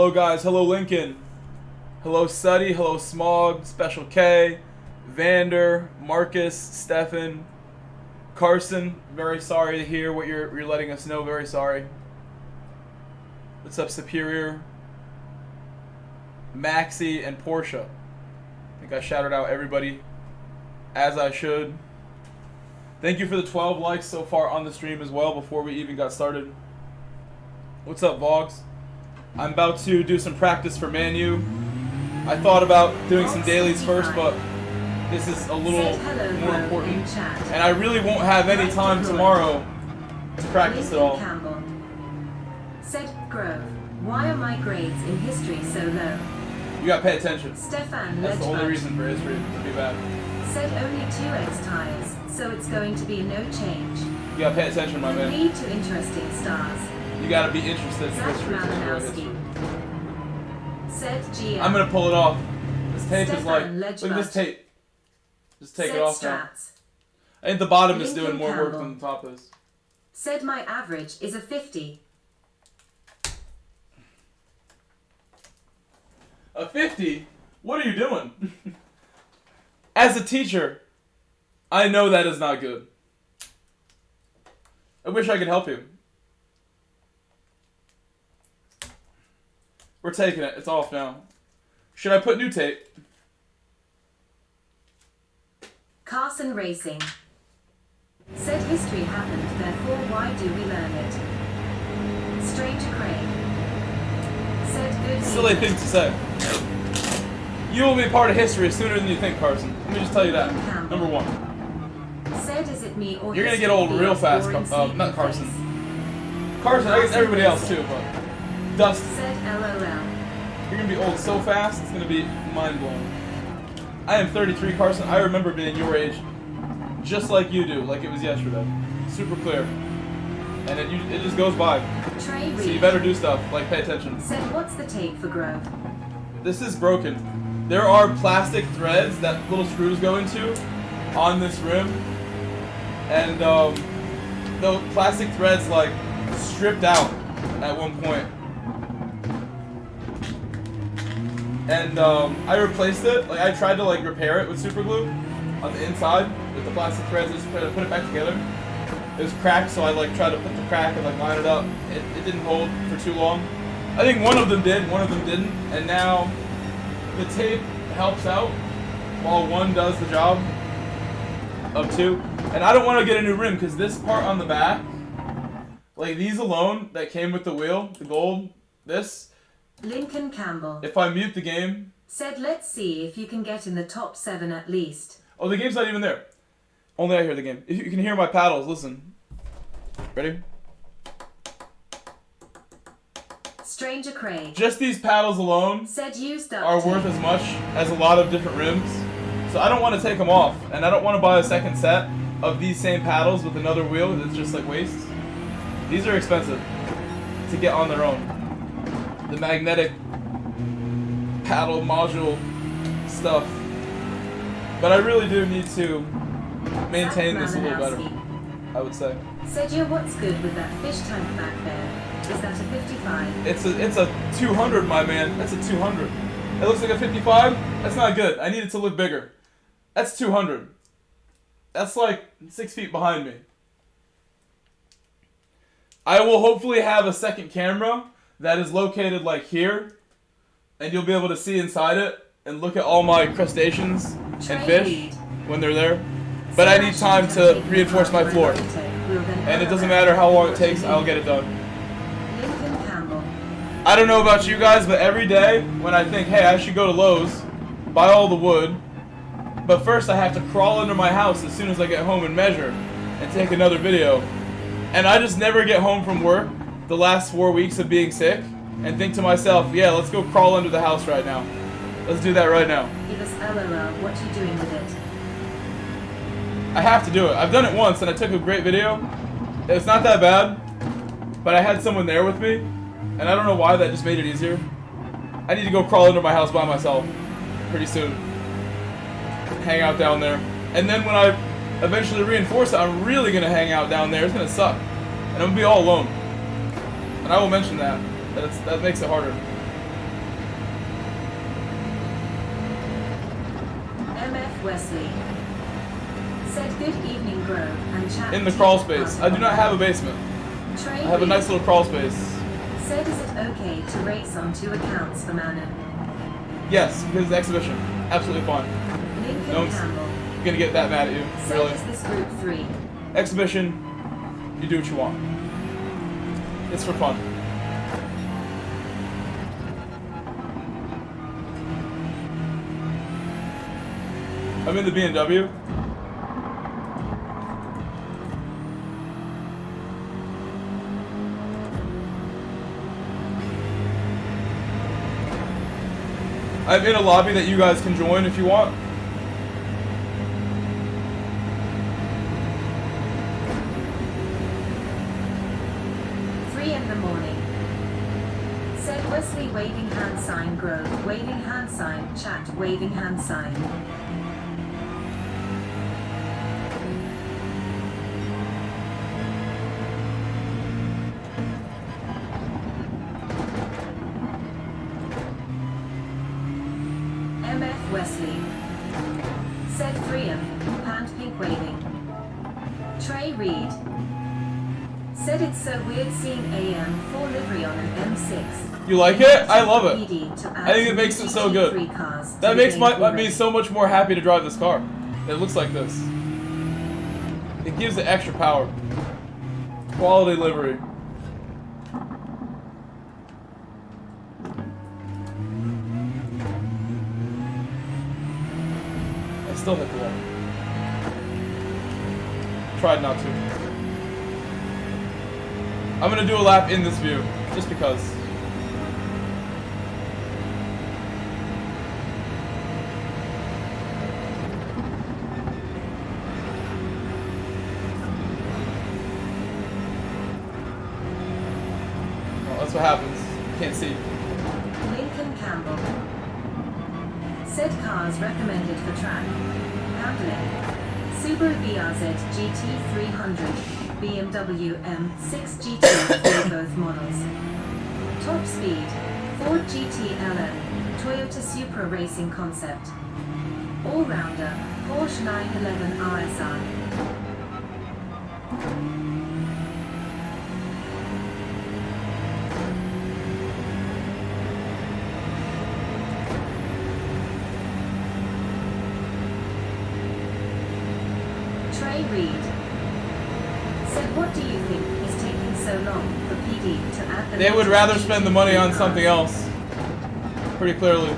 Hello guys, hello Lincoln. Hello Suddy, hello Smog, Special K, Vander, Marcus, Stefan, Carson. Very sorry to hear what you're letting us know, very sorry. What's up Superior? Maxi and Porsche. I think I shouted out everybody as I should. Thank you for the 12 likes so far on the stream as well before we even got started. What's up, Vogs? I'm about to do some practice for Manu. I thought about doing some dailies first, but this is a little more important. And I really won't have any time tomorrow to practice at all. Said Grove, why are my grades in history so low? You gotta pay attention. Stefan, that's the only reason for history to be bad. Said only 2x tires, so it's going to be no change. You gotta pay attention, my man. Lead to interesting stars. You gotta be interested in history to enjoy history. Said GM. I'm gonna pull it off. This tape is like, look at this tape. Just take it off now. I think the bottom is doing more work than the top is. Said my average is a 50. A 50? What are you doing? As a teacher, I know that is not good. I wish I could help you. We're taking it. It's off now. Should I put new tape? Carson Racing. Said history happened, therefore why do we learn it? Stranger Craig. Said good. Silly thing to say. You will be a part of history sooner than you think, Carson. Let me just tell you that. Number one. Said is it me or you're gonna get old real fast, not Carson. Carson, I guess everybody else too, but Dustin. Said LOL. You're gonna be old so fast, it's gonna be mind blowing. I am 33, Carson. I remember being your age, just like you do, like it was yesterday. Super clear, and it just goes by. So you better do stuff like pay attention. Said what's the tape for Grove? This is broken. There are plastic threads that little screws go into on this rim, and the plastic threads like stripped out at one point. And I replaced it. Like I tried to like repair it with super glue on the inside with the plastic threads. Just put it back together. It was cracked, so I like tried to put the crack and like line it up. It didn't hold for too long. I think one of them did, one of them didn't, and now the tape helps out while one does the job of two. And I don't want to get a new rim because this part on the back, like these alone that came with the wheel, the gold, this. Lincoln Campbell. If I mute the game. Said let's see if you can get in the top 7 at least. Oh, the game's not even there. Only I hear the game. If you can hear my paddles, listen. Ready? Stranger Craig. Just these paddles alone said used up are worth as much as a lot of different rims. So I don't want to take them off. And I don't want to buy a second set of these same paddles with another wheel. It's just like waste. These are expensive to get on their own. The magnetic paddle module stuff. But I really do need to maintain this a little better, I would say. Said you what's good with that fish tank back there? Is that a 55? It's a 200, my man. That's a 200. It looks like a 55? That's not good. I need it to look bigger. That's 200. That's like 6 feet behind me. I will hopefully have a second camera that is located like here, and you'll be able to see inside it and look at all my crustaceans and fish when they're there. But I need time to reinforce my floor, and it doesn't matter how long it takes, I'll get it done. I don't know about you guys, but every day when I think, hey, I should go to Lowe's, buy all the wood, but first I have to crawl into my house as soon as I get home and measure and take another video. And I just never get home from work the last 4 weeks of being sick and think to myself, yeah, let's go crawl under the house right now. Let's do that right now. Give us LOL, what you doing with it? I have to do it. I've done it once and I took a great video. It's not that bad, but I had someone there with me, and I don't know why that just made it easier. I need to go crawl under my house by myself pretty soon. Hang out down there. And then when I eventually reinforce it, I'm really going to hang out down there. It's going to suck. And I'm going to be all alone. And I will mention that. That makes it harder. Wesley. Said good evening, Grove, and chat. In the crawl space. I do not have a basement. Trey I have a nice little crawl space. Said, is it okay to race on 2 accounts for Manu? Yes, because it's exhibition. Absolutely fine. Lincoln No one's Campbell. gonna get that mad at you. Said, Really. is this group 3? Exhibition, you do what you want. It's for fun. I'm in the BMW. I'm in a lobby that you guys can join if you want. In the morning. Said Wesley waving hand sign, Grove waving hand sign, chat waving hand sign. MF Wesley. Said 3M, pant pink waving. Trey Reed. Said it's so weird seeing AM4 livery on an M6. You like it? I love it. I think it makes it so good. That makes me so much more happy to drive this car. It looks like this. It gives it extra power. Quality livery. I still hit the wall. Tried not to. I'm gonna do a lap in this view, just because. Well, that's what happens. Can't see. Lincoln Campbell. Said cars recommended for track. Handling. Subaru BRZ GT 300. BMW M6 GT for both models. Top speed, Ford GT LM, Toyota Supra Racing Concept. All-rounder, Porsche 911 RSI. Trey Reed. Said, what do you think is taking so long for PD to add the... They would rather spend the money on something else. Pretty clearly.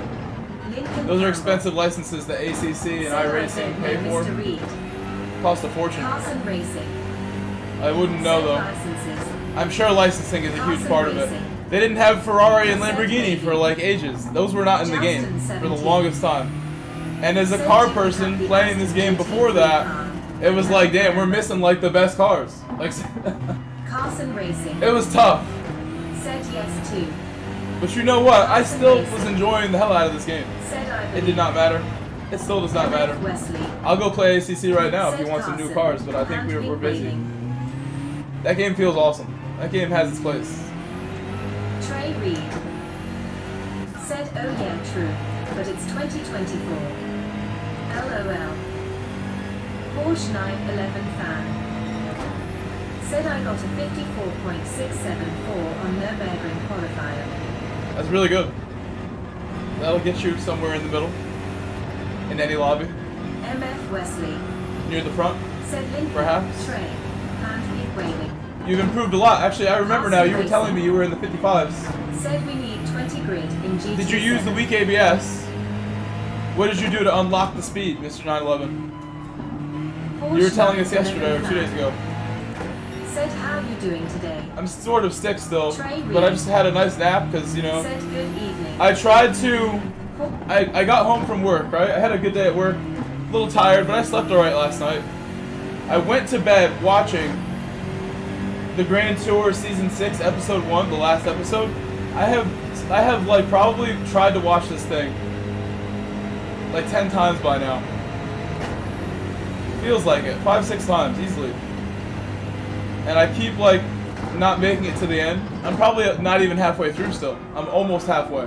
Lincoln Those are Campbell. expensive licenses that ACC and iRacing pay for. Mr. Reed. Cost a fortune. Carson Racing. I wouldn't know Said though. licenses. I'm sure licensing is a huge Carson part of it. Racing. They didn't have Ferrari and Lamborghini for like ages. Those were not in the game for the longest time. And as a car person playing this game before that, it was like, damn, we're missing like the best cars. Like, Carson Racing. it was tough. Said yes to. But you know what? I still was enjoying the hell out of this game. Said I It did not matter. It still does not matter. Wesley. I'll go play ACC right now if Said you want some new Carson. cars, but I think we're busy. Waving. That game feels awesome. That game has its place. Trey Reed. Said, oh yeah, true. But it's 2024. LOL. Porsche 911 fan. Said I got a 54.674 on Nürburgring qualifier. That's really good. That'll get you somewhere in the middle. In any lobby. MF Wesley. Near the front. Said Lincoln. Perhaps. Trey. Hand keep waving. You've improved a lot. Actually, I remember now. You were telling me you were in the 55s. Said we need 20 grid in GT7. Did you use the weak ABS? What did you do to unlock the speed, Mr. 911? You were telling us yesterday or 2 days ago. Said, how you doing today? I'm sort of sick still, Trey but I Reed. just had a nice nap because, you know, Said good evening. I tried to... I got home from work, right? I had a good day at work. A little tired, but I slept alright last night. I went to bed watching the Gran Turismo Season 6, Episode 1, the last episode. I have like probably tried to watch this thing like 10 times by now. Feels like it. 5-6 times, easily. And I keep like not making it to the end. I'm probably not even halfway through still. I'm almost halfway.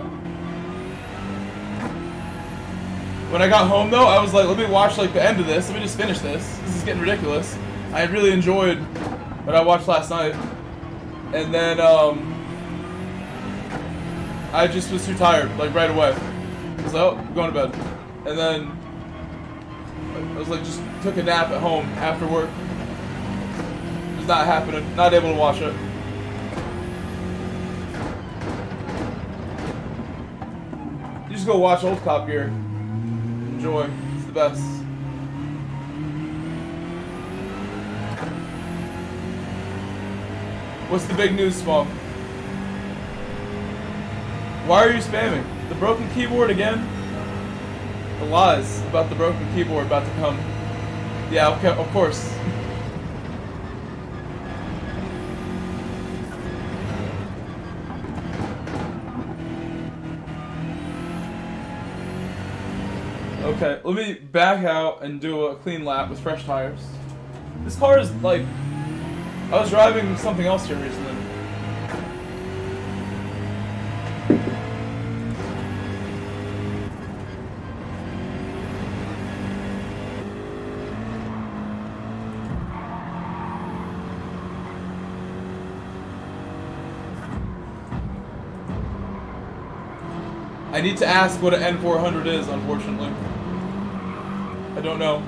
When I got home though, I was like, let me watch like the end of this. Let me just finish this. This is getting ridiculous. I really enjoyed what I watched last night. And then I just was too tired, like right away. I was like, oh, I'm going to bed. And then I was like, just took a nap at home after work. It was not happening. Not able to watch it. You just go watch Old Cop Gear. Enjoy. It's the best. What's the big news, Smog? Why are you spamming? The broken keyboard again? The lies about the broken keyboard about to come. Yeah, okay, of course. Okay, let me back out and do a clean lap with fresh tires. This car is like... I was driving something else here recently. I need to ask what an N400 is, unfortunately. I don't know.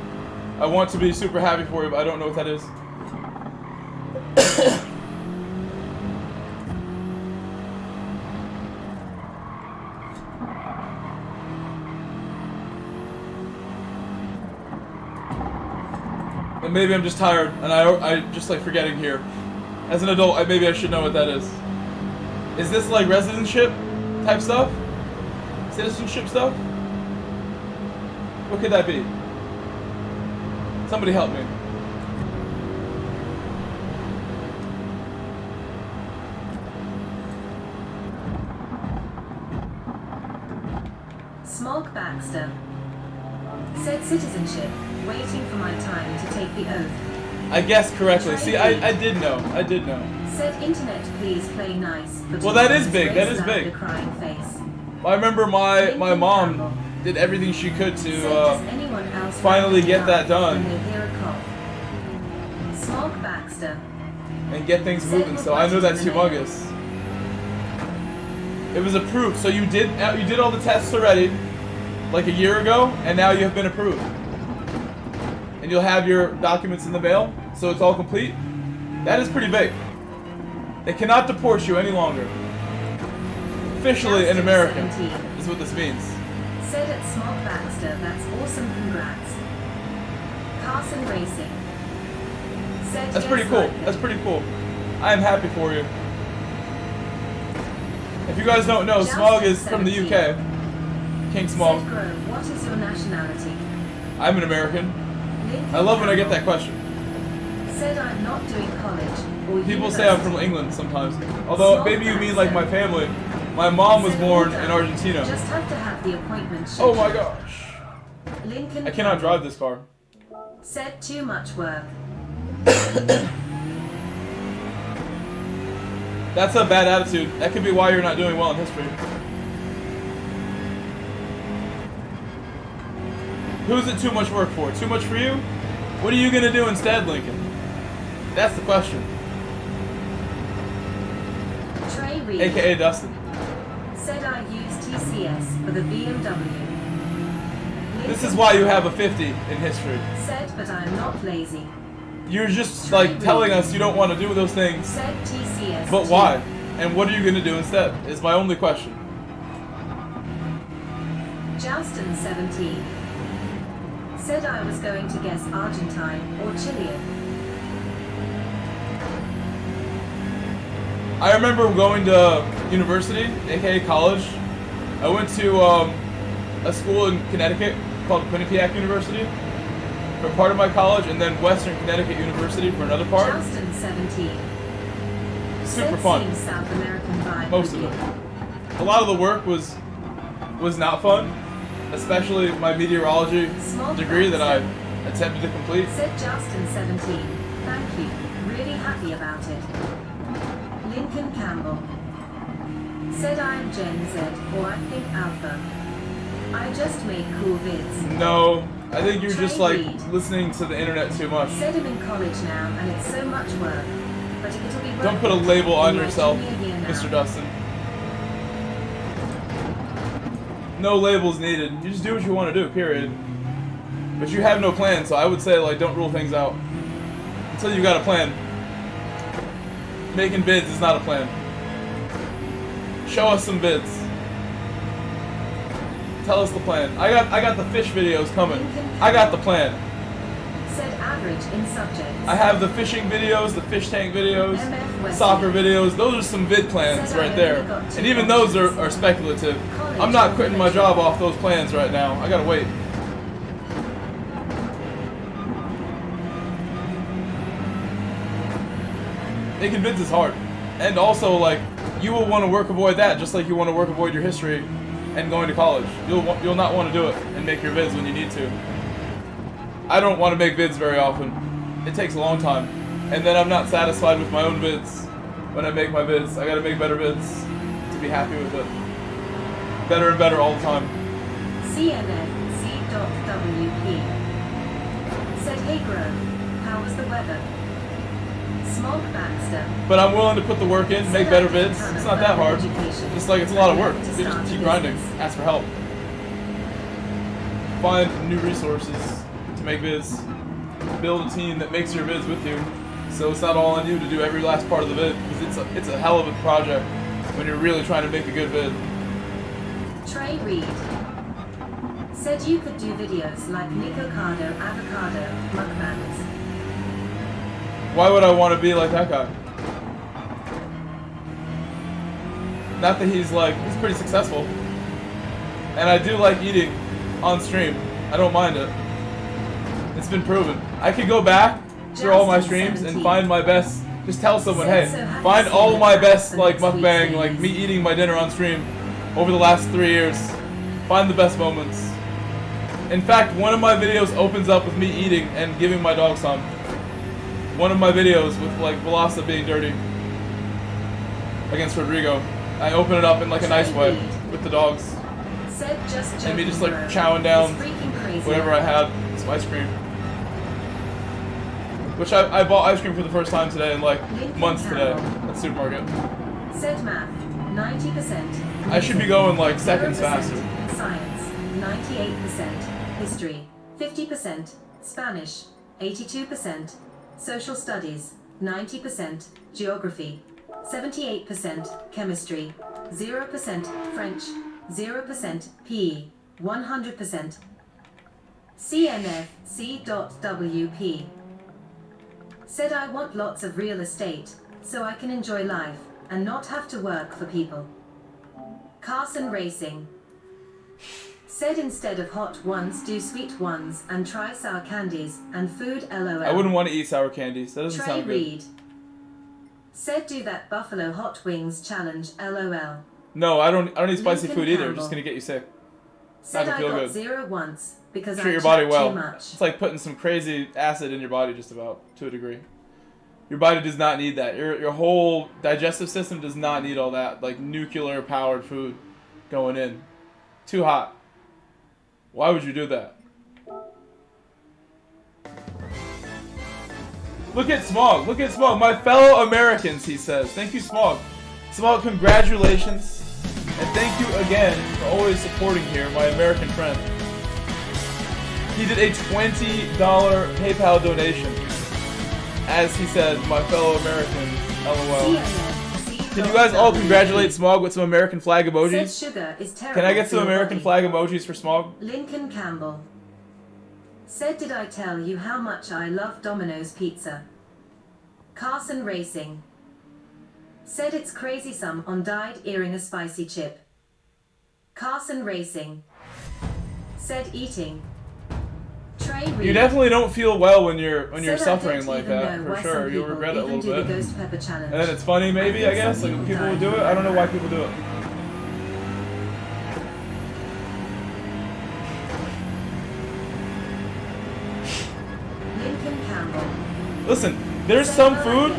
I want to be super happy for you, but I don't know what that is. And maybe I'm just tired, and I just like forgetting here. As an adult, maybe I should know what that is. Is this like residentship type stuff? Citizenship stuff? What could that be? Somebody help me. Smog Baxter said citizenship, waiting for my time to take the oath. I guessed correctly. See, I did know. I did know. Said internet, please play nice. Well, that is big. That is big. Crying face. I remember my mom did everything she could to finally get that done Smog Baxter and get things moving. So I know that's humongous. It was approved. So you did all the tests already, like a year ago, and now you have been approved. And you'll have your documents in the mail, so it's all complete. That is pretty big. They cannot deport you any longer. Officially in America, is what this means. Said at Smog Baxter, that's awesome, congrats. Carson Racing. Said that's pretty cool. That's pretty cool. I am happy for you. If you guys don't know, Smog is from the UK. King Smog. What is your nationality? I'm an American. I love when I get that question. Said I'm not doing college. People say I'm from England sometimes. Although maybe you mean like my family. My mom was born in Argentina. Just have to have the appointment. Oh my gosh. Lincoln I cannot drive this car. Said too much work. That's a bad attitude. That could be why you're not doing well in history. Who's it too much work for? Too much for you? What are you gonna do instead, Lincoln? That's the question. Trey Reed. AKA Dustin. Said I use TCS for the BMW. This is why you have a 50 in history. Said, but I'm not lazy. You're just like telling us you don't want to do those things. Said TCS. But why? And what are you going to do instead? Is my only question. Justin 17. Said I was going to guess Argentine or Chilean. I remember going to university, aka college. I went to a school in Connecticut called Quinnipiac University for part of my college, and then Western Connecticut University for another part. Justin 17. Super fun. South American vibe. Most of it. A lot of the work was not fun, especially my meteorology degree that I attempted to complete. Said Justin 17. Thank you. Really happy about it. Lincoln Campbell. Said I'm Gen Z, or I think Alpha. I just make cool vids. No, I think you're just like Trade read. listening to the internet too much. Said I'm in college now and it's so much work. But it'll be worth Don't put a it label on in my yourself, junior year now. Mr. Dustin. No labels needed. You just do what you want to do, period. But you have no plan, so I would say, like, don't rule things out. Until you got a plan. Making bids is not a plan. Show us some bids. Tell us the plan. I got the fish videos coming. I got the plan. Said average in subjects. I have the fishing videos, the fish tank videos, MF West soccer End. videos. Those are some vid plans Said I right there. only got 2 And even those are speculative. College I'm not quitting my elementary. job off those plans right now. I gotta wait. Making bids is hard. And also, like, you will want to work avoid that just like you want to work avoid your history and going to college. You'll not want to do it and make your vids when you need to. I don't want to make vids very often. It takes a long time. And then I'm not satisfied with my own vids when I make my vids. I gotta make better vids to be happy with it. Better and better all the time. CNFC.WP. Said hey bro, how was the weather? Smog Baxter. But I'm willing to put the work in, make better vids. It's not that hard. Just like it's a lot of work. You just keep grinding. Ask for help. Find new resources to make vids. Build a team that makes your vids with you. So it's not all on you to do every last part of the vid, because it's a hell of a project when you're really trying to make a good vid. Trey Reed. Said you could do videos like Nicocado Avocado mukbangs. Why would I want to be like that guy? Not that he's pretty successful. And I do like eating on stream. I don't mind it. It's been proven. I could go back through all my streams and find my best. Just tell someone, hey, find all my best like mukbang, like me eating my dinner on stream over the last 3 years. Find the best moments. In fact, one of my videos opens up with me eating and giving my dog some. One of my videos with like Velasa being dirty against Rodrigo. I open it up in like a nice way with the dogs. Said just And me just like joking, bro. chowing down It's freaking crazy. whatever I had, some ice cream. Which I bought ice cream for the first time today in like months today at the supermarket. Said math, 90%. I should be going like seconds 0% faster. Science, 98%. History, 50%. Spanish, 82%. Social studies, 90%. Geography, 78%. Chemistry, 0%. French, 0%. PE, 100%. CNFC.WP. Said I want lots of real estate, so I can enjoy life, and not have to work for people. Carson Racing. Said instead of hot ones do sweet ones, and try sour candies, and food LOL. I wouldn't want to eat sour candies. That doesn't Trey sound good. Reed. Said do that Buffalo Hot Wings challenge LOL. No, I don't eat spicy Lincoln food either. Campbell. Just gonna get you sick. Said gonna I feel got good. 0 once, because Treat I your body chat well. too much. It's like putting some crazy acid in your body, just about, to a degree. Your body does not need that. Your whole digestive system does not need all that, like nuclear powered food going in. Too hot. Why would you do that? Look at Smog. Look at Smog. My fellow Americans, he says. Thank you, Smog. Smog, congratulations. And thank you again for always supporting here, my American friend. He did a $20 PayPal donation. As he said, my fellow Americans, LOL. Can you guys all congratulate Smog with some American flag Said emojis? sugar is terrible. Can I get some for your American body. flag emojis for Smog? Lincoln Campbell. Said did I tell you how much I love Domino's pizza? Carson Racing. Said it's crazy some on died earing a spicy chip. Carson Racing. Said eating. Trey Reed. You definitely don't feel well when you're Said I suffering don't like even that, know for why sure. some You'll people regret it a even little do the bit. ghost pepper challenge. And then it's funny, maybe, I think guess. some Like, people people would die do it. I don't know why people do it. Lincoln Campbell. Listen, there's some food,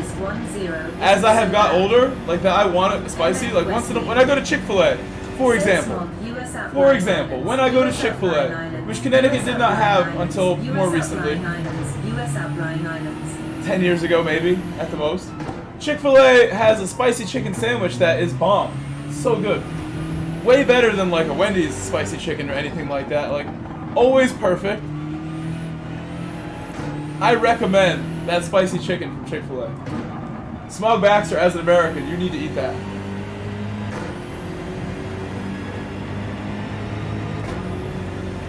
as I have got older, like that I want it spicy. Like when I go to Chick-fil-A, for example, US Outline For example, Islands, when I go to US Chick-fil-A, Outline Islands, which Connecticut US did not Outline have Islands, until US more recently, Outline Islands, US Outline Islands. 10 years ago maybe, at the most. Chick-fil-A has a spicy chicken sandwich that is bomb. It's so good. Way better than like a Wendy's spicy chicken or anything like that. Like, always perfect. I recommend that spicy chicken from Chick-fil-A. Smug Baxter, as an American, you need to eat that.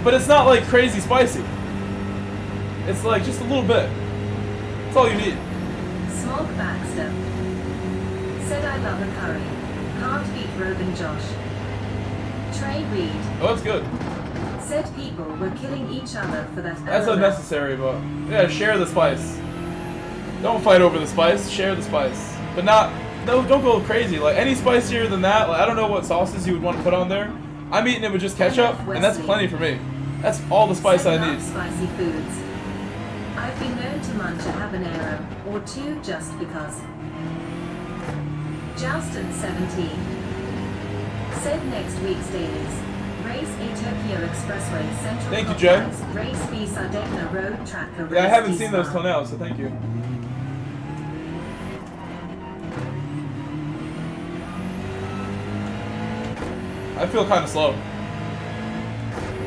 But it's not like crazy spicy. It's like just a little bit. That's all you need. Smog Baxter said I love a curry. Can't beat Rogan Josh. Trey Reed Oh, that's good. said people were killing each other for that. That's LOL. unnecessary, but yeah, share the spice. Don't fight over the spice. Share the spice, but not. No, don't go crazy. Like any spicier than that. Like I don't know what sauces you would want to put on there. I'm eating it with just ketchup, and that's plenty for me. That's all the spice Said I love need. Spicy foods. I've been known to munch a habanero or two just because. Justin 17 said next week's dailies. Race A Tokyo Expressway Central. Thank you, Jay. Complex, Race B Sardegna Road Tracker. Yeah, I Race haven't B seen those Spa. till now, so thank you. I feel kind of slow.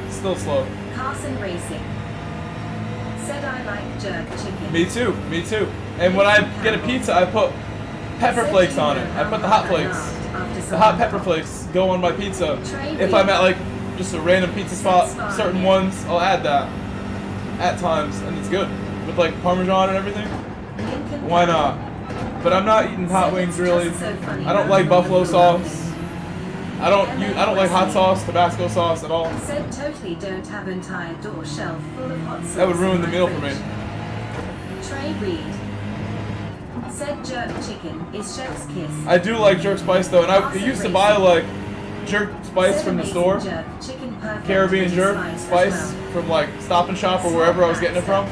Still slow. Carson Racing said I like jerk chicken. Me too. Me too. And when I get a pizza, I put pepper flakes on it. I put the hot flakes. The hot pepper flakes go on my pizza. If I'm at like just a random pizza spot, certain ones, I'll add that at times, and it's good with like Parmesan and everything. Why not? But I'm not eating hot wings really. I don't like buffalo sauce. I don't like hot sauce, Tabasco sauce at all. Said totally don't have entire door shelf full of hot sauce. That would ruin in the my meal for me. fridge. Trey Reed said jerk chicken is chef's kiss. I do like jerk spice though, and I used to buy like jerk spice Said from the amazing store, jerk chicken perfect Caribbean with jerk slice as spice well. from like Stop and Shop or wherever I was getting it from,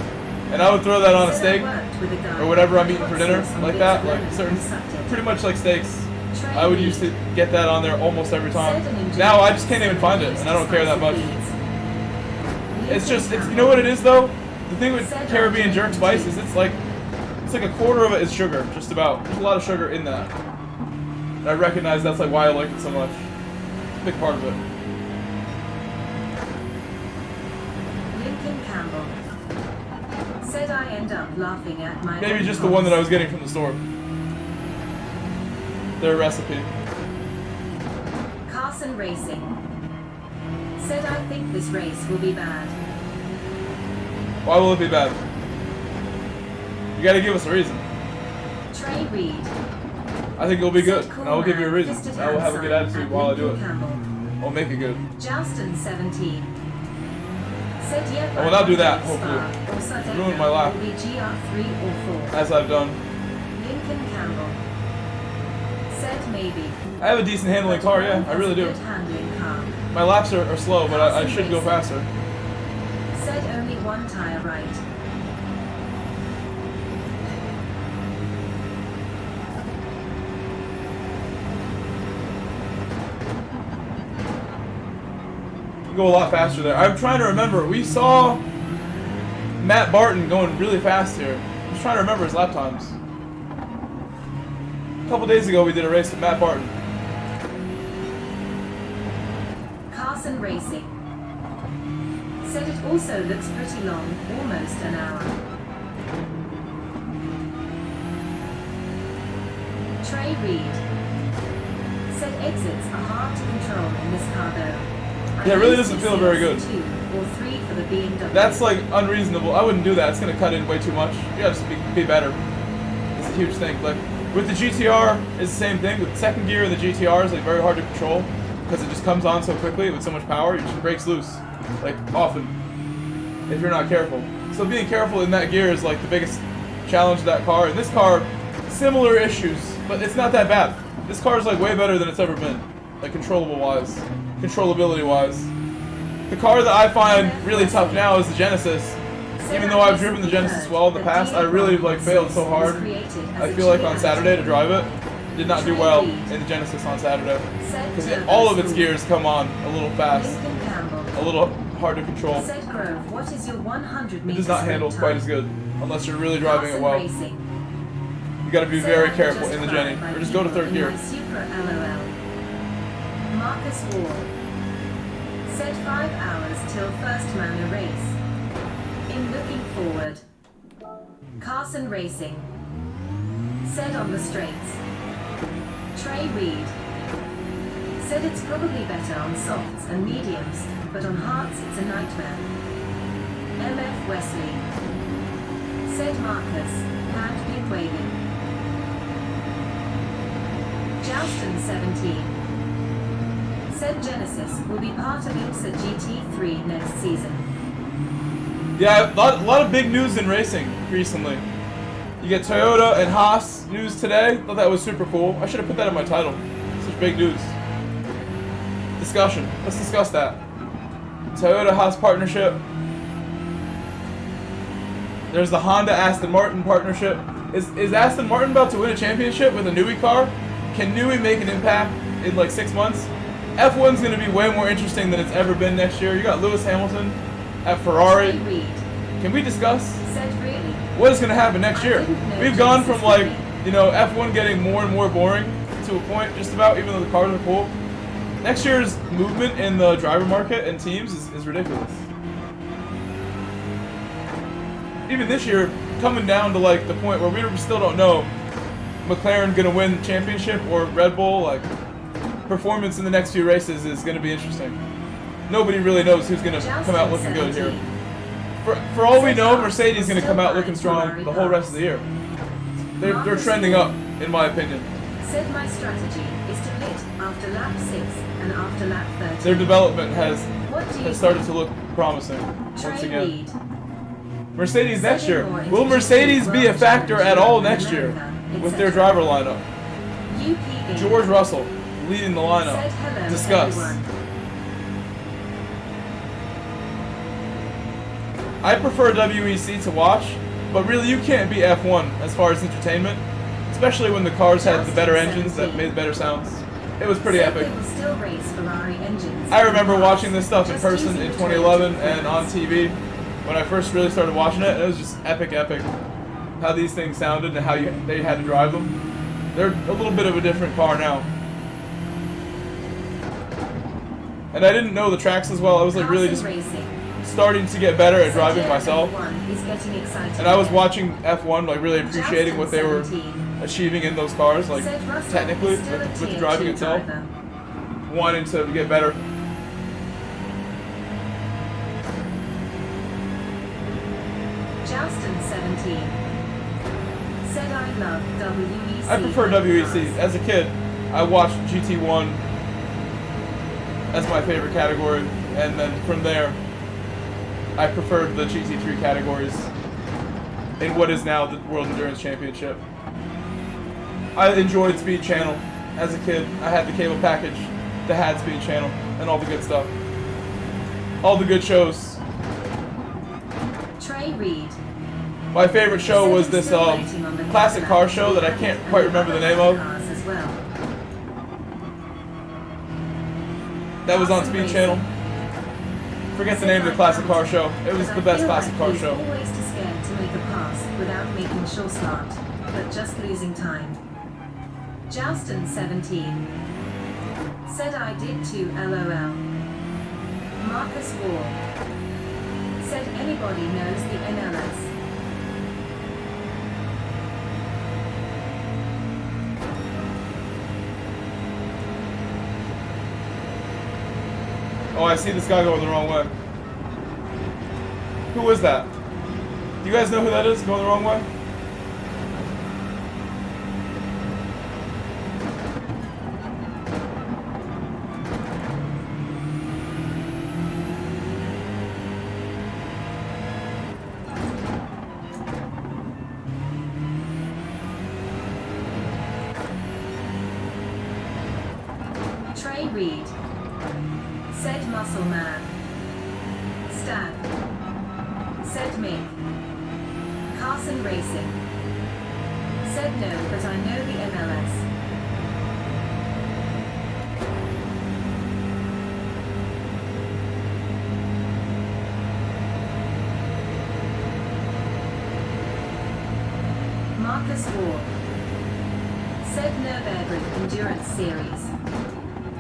and I would throw that on a Said steak I worked with a guy or whatever I'm who eating put for dinner, sauce on like bits that, of like lemon certain, and sucked it. pretty much like steaks. Trey I would Reed used to get that on there almost every time. said an engineer Now I just can't even find it, and I don't care that much. It's just, you know what it is though? The thing with Caribbean jerk spice is it's like a quarter of it is sugar, just about. There's a lot of sugar in that. And I recognize that's like why I like it so much. It's a big part of it. Lincoln Campbell said I end up laughing at my Maybe own just the one that I was comments. getting from the store. Their recipe. Carson Racing said I think this race will be bad. Why will it be bad? You gotta give us a reason. Trey Reed I think it'll be good, said and I will give you a reason. fisted I will have a good hand attitude sign while I at do it. Lincoln Campbell. I'll make it good. Justin 17 said yep. I will not do that, Spa hopefully. or Sardegna Ruin my life. will be GR3 or 4. As I've done. Lincoln Campbell said maybe. I have a decent handling car, yeah, I really do. Good handling car. My laps are slow, but I should go faster. Said only one tire right. You go a lot faster there. I'm trying to remember. We saw Matt Barton going really fast here. I'm just trying to remember his lap times. A couple days ago, we did a race with Matt Barton. Carson Racing said it also looks pretty long, almost an hour. Trey Reed said exits are hard to control in this car though. Yeah, it really doesn't feel very good. 2 or 3 for the BMW. That's like unreasonable. I wouldn't do that. It's gonna cut in way too much. You gotta just be better. It's a huge thing. Like with the GTR, it's the same thing. With second gear in the GTR is like very hard to control because it just comes on so quickly with so much power. It just breaks loose, like often, if you're not careful. So being careful in that gear is like the biggest challenge of that car. And this car, similar issues, but it's not that bad. This car is like way better than it's ever been, like controllability wise. The car that I find really tough now is the Genesis. Even though I've driven the Genesis well in the past, I really like failed so hard. I feel like on Saturday to drive it, did not do well in the Genesis on Saturday. Because all of its gears come on a little fast, a little hard to control. What is your 100 It does not handle quite as good unless you're really driving it well. You got to be very careful in the Jenny, or just go to third gear. Marcus Wall. Said 5 hours till first manor race. In looking forward. Carson Racing. Said on the straights. Trey Reed. Said it's probably better on softs and mediums, but on hards it's a nightmare. MF Wesley. Said Marcus, hand pink waving. Joustin 17. Said Genesis will be part of IMSA GT3 next season. Yeah, a lot of big news in racing recently. You get Toyota and Haas news today. Thought that was super cool. I should have put that in my title. Such big news. Discussion. Let's discuss that. Toyota Haas partnership. There's the Honda Aston Martin partnership. Is Aston Martin about to win a championship with a Newey car? Can Newey make an impact in like 6 months? F1's going to be way more interesting than it's ever been next year. You got Lewis Hamilton at Ferrari. Can we discuss what is going to happen next year? We've gone from like, you know, F1 getting more and more boring to a point just about, even though the cars are cool. Next year's movement in the driver market and teams is ridiculous. Even this year, coming down to like the point where we still don't know McLaren going to win the championship or Red Bull, like performance in the next few races is going to be interesting. Nobody really knows who's going to come out looking good here. For all we know, Mercedes is going to come out looking strong the whole rest of the year. They're trending up, in my opinion. Said my strategy is to pit after lap 6 and after lap 30. Their development has started to look promising once again. Mercedes next year. Will Mercedes be a factor at all next year with their driver lineup? George Russell leading the lineup. Discuss. I prefer WEC to watch, but really you can't beat F1 as far as entertainment, especially when the cars had the better engines that made better sounds. It was pretty epic. I remember watching this stuff in person in 2011 and on TV when I first really started watching it, and it was just epic how these things sounded and how they had to drive them. They're a little bit of a different car now. And I didn't know the tracks as well. I was like really just starting to get better at driving myself. And I was watching F1, like really appreciating what they were achieving in those cars, like technically with the driving itself. Wanting to get better. Joustin 17 said I love WEC. I prefer WEC. As a kid, I watched GT1 as my favorite category, and then from there, I preferred the GT3 categories in what is now the World Endurance Championship. I enjoyed Speed Channel as a kid. I had the cable package that had Speed Channel and all the good stuff. All the good shows. Trey Reed. My favorite show was this classic car show that I can't quite remember the name of. That was on Speed Channel. Forget the name of the classic car show. It was the best classic car show. Always too scared to make a pass without making sure start, but just losing time. Joustin 17 said I did too, LOL. Marcus Wall said anybody knows the NLS. Oh, I see this guy going the wrong way. Who is that? Do you guys know who that is going the wrong way? Trey Reed said Muscle Man. Stan said Mick. Carson Racing said no, but I know the MLS. Marcus Ward. Said NURBURGRING Endurance Series,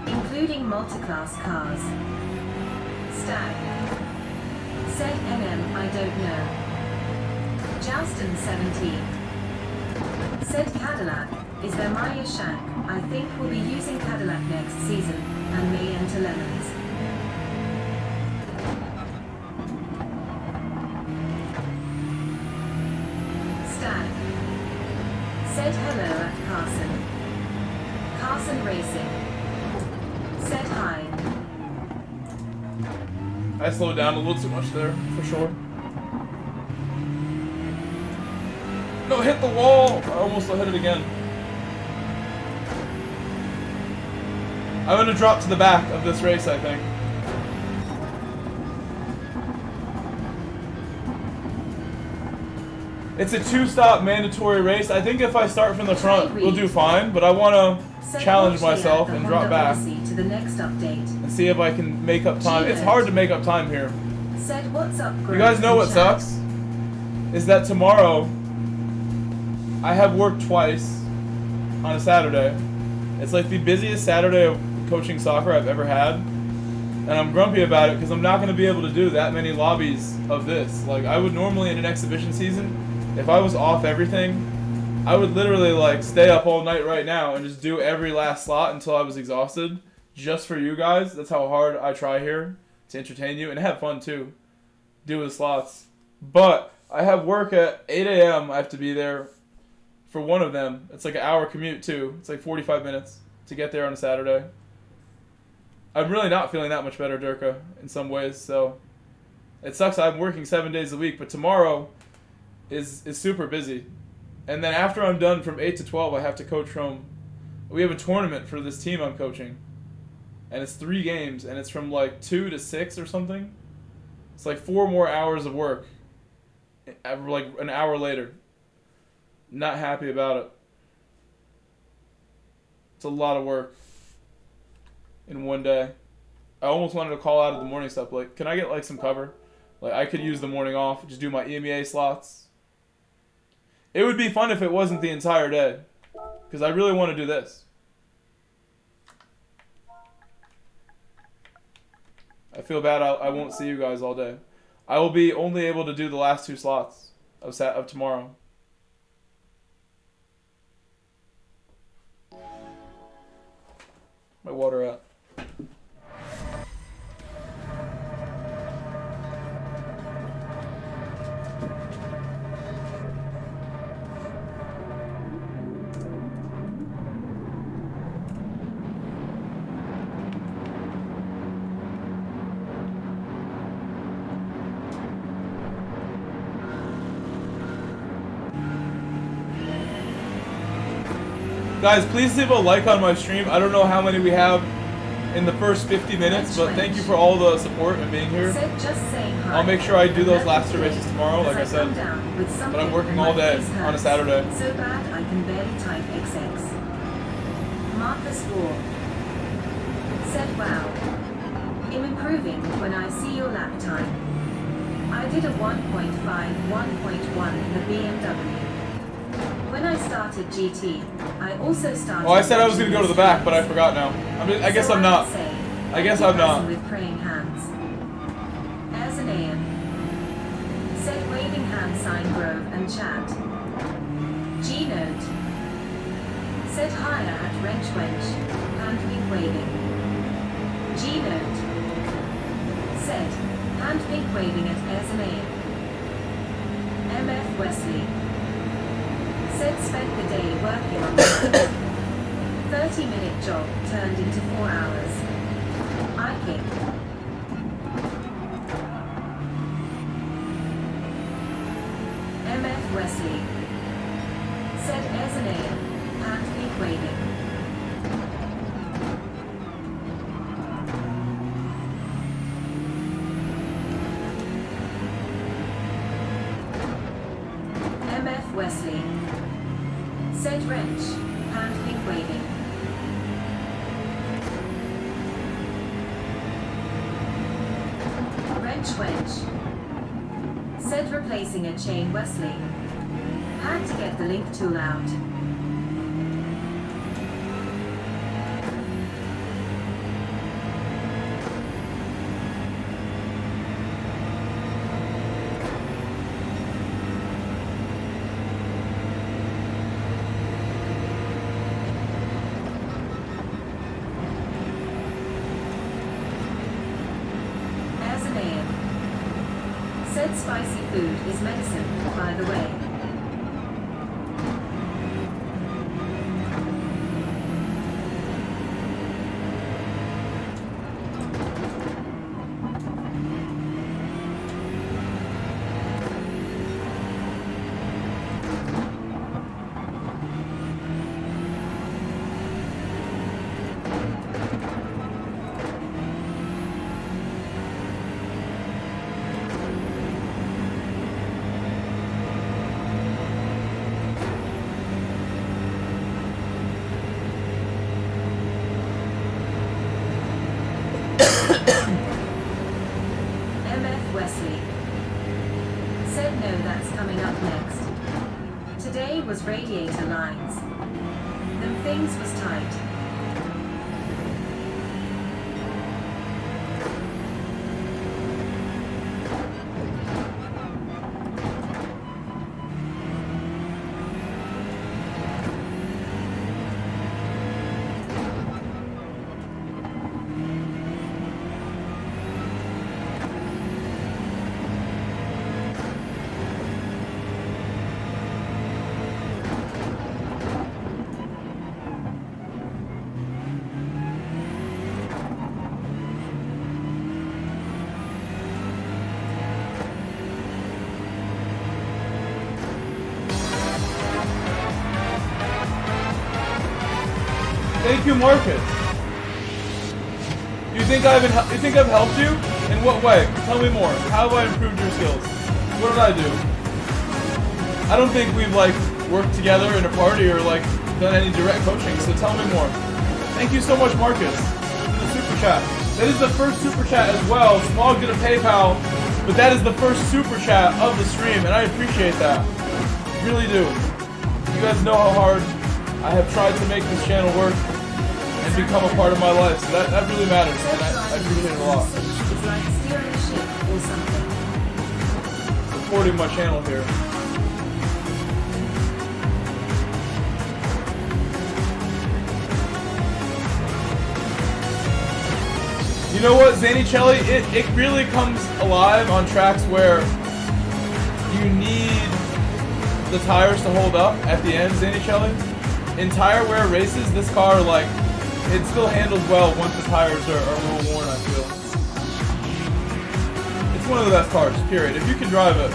including multi-class cars. Stag. Said NM, I don't know. Joustin 17. Said Cadillac, is there Maya Shank? I think we'll be using Cadillac next season, and may enter Lemons. Stag. Said hello at Carson. Carson Racing. Said hi. I slowed down a little too much there, for sure. No, hit the wall! I almost hit it again. I'm gonna drop to the back of this race, I think. It's a 2-stop mandatory race. I think if I start from the front, we'll do fine, but I want to challenge myself and drop back to the next update. and see if I can make up time. It's hard to make up time here. Said what's up, You guys know what sucks? Is that tomorrow I have work twice on a Saturday. It's like the busiest Saturday of coaching soccer I've ever had. And I'm grumpy about it because I'm not going to be able to do that many lobbies of this. Like, I would normally in an exhibition season, if I was off everything, I would literally like stay up all night right now and just do every last slot until I was exhausted. Just for you guys. That's how hard I try here to entertain you and have fun too. Do the slots. But I have work at 8 a.m. I have to be there for one of them. It's like an hour commute too. It's like 45 minutes to get there on a Saturday. I'm really not feeling that much better, Durka, in some ways. So it sucks I'm working 7 days a week. But tomorrow is super busy. And then after I'm done from 8 to 12, I have to coach from... We have a tournament for this team I'm coaching. And it's 3 games, and it's from like 2 to 6 or something. It's like 4 more hours of work. Like an hour later. Not happy about it. It's a lot of work in one day. I almost wanted to call out of the morning stuff. Like, can I get like some cover? Like, I could use the morning off, just do my EMEA slots. It would be fun if it wasn't the entire day. Because I really want to do this. I feel bad I won't see you guys all day. I will be only able to do the last 2 slots of tomorrow. My water out. Guys, please leave a like on my stream. I don't know how many we have in the first 50 minutes, but thank you for all the support and being here. I'll make sure I do those last 2 races tomorrow, like I said. But I'm working all day on a Saturday. So bad I can barely type XX. Marcus Ward said, wow. I'm improving when I see your lap time. I did a 1.5, 1.1 in the BMW. When I started GT, I also started... Oh, I said I was going to go to the back, but I forgot now. I guess I'm not. I guess I'm not. With praying hands. As an AM. Said waving hand sign Grove and chat. G-note. Said higher at wrench wench. Hand pink waving. G-note. Said hand pink waving at as an AM. MF Wesley. Said spent the day working on the 30-minute job turned into 4 hours. I kick. MF Wesley said as an AM, hand pink waving. MF Wesley said wrench, hand pink waving. Wrench wench said replacing a chain Wesley. Had to get the link tool out. As an AM, said spicy food is medicine, by the way. MF Wesley said no, that's coming up next. Today was radiator lines. Them things was tight. Thank you, Marcus. You think I've helped you? In what way? Tell me more. How have I improved your skills? What did I do? I don't think we've like worked together in a party or like done any direct coaching, so tell me more. Thank you so much, Marcus, for the super chat. That is the first super chat as well. Smog did a PayPal, but that is the first super chat of the stream, and I appreciate that. Really do. You guys know how hard I have tried to make this channel work and become a part of my life, so that really matters, and I appreciate it a lot. It's like steering a ship or something. Supporting my channel here. You know what, Zanicelli? It really comes alive on tracks where you need the tires to hold up at the end, Zanicelli. In tire wear races, this car, like, it still handles well once the tires are a little worn, I feel. It's one of the best cars, period. If you can drive it,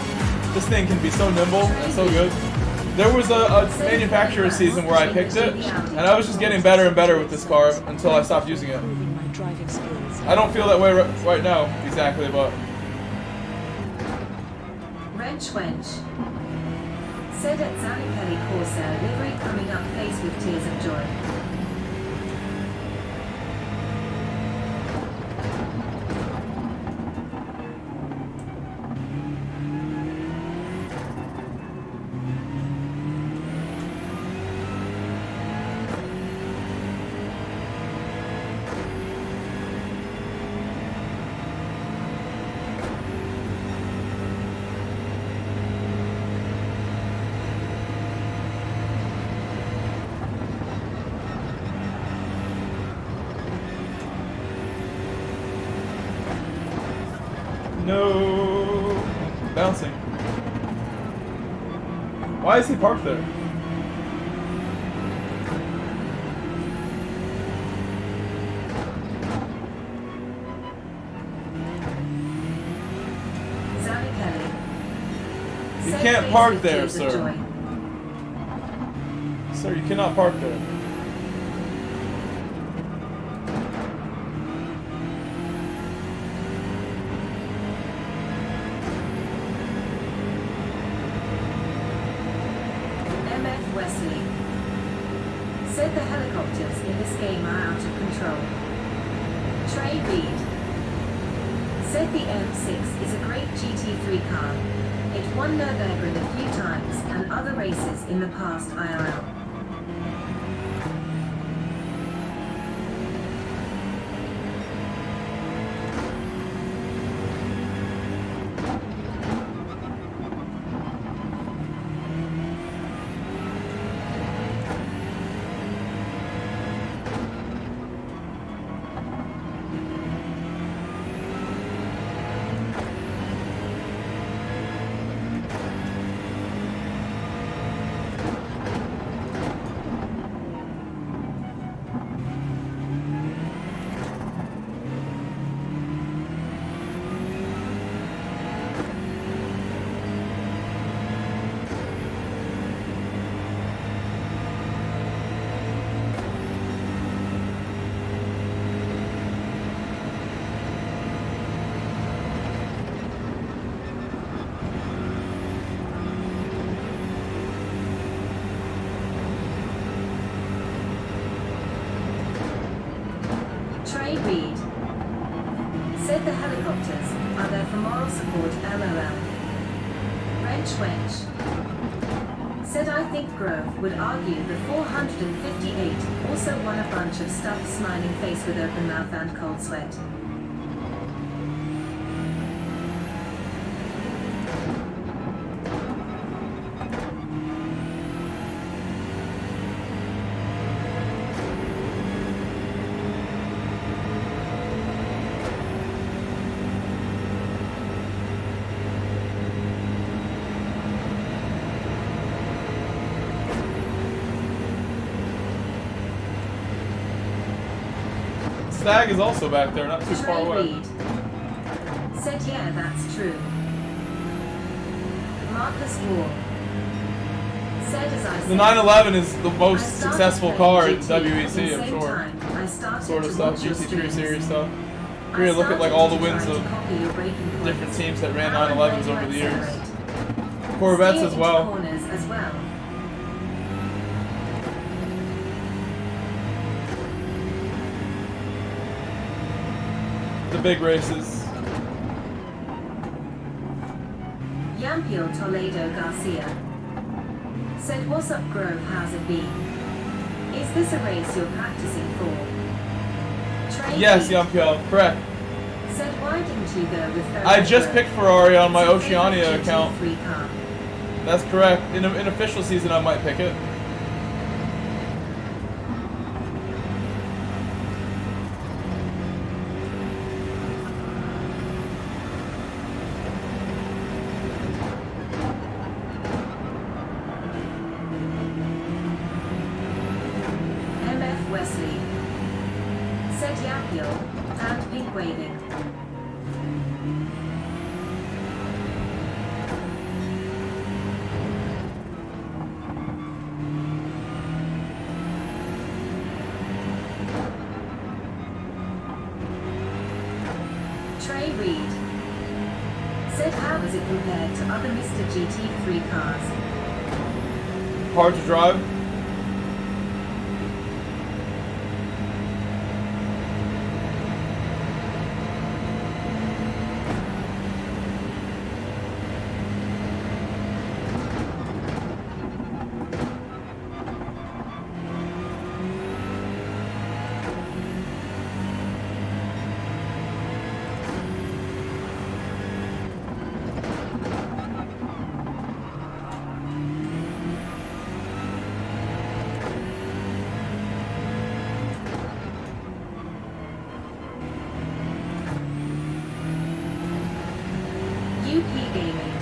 this thing can be so nimble and so good. There was a manufacturer season where I picked it, and I was just getting better and better with this car until I stopped using it. I don't feel that way right now, exactly, but... Wrench Wench said at Zanichelli Corsair livery coming up faced with tears of joy. No, bouncing. Why is he parked there? You can't park there, sir. Sir, you cannot park there. Wesley said the helicopters in this game are out of control. Trey Reed said the M6 is a great GT3 car. It won Nürburgring a few times and other races in the past IRL. Reed said the helicopters are there for moral support, LOL. Wrench Wench said I think Grove would argue the 458 also won a bunch of stuffed smiling face with open mouth and cold sweat. Stag is also back there, not too far away. Reed said yeah, that's true. Marcus Wall said as I said, The 911 is the most successful car in WEC, I'm sure. Sort of stuff, GT3 series stuff. You're gonna look at like all the wins of different teams that ran 911s over the years. Corvettes as well. The big races. Yampiel Toledo Garcia said, what's up Grove, how's it been? Is this a race you're practicing for? Trey Yes, Reed Yampiel, correct. said, why didn't you go with Ferrari? I just picked Ferrari on my It's a Oceania GT3 account. car. That's correct. In official season, I might pick it. MF Wesley said Yampiel and pink waving. Trey Reed said, how is it compared to other Mr. GT3 cars? Hard to drive. UP Gaming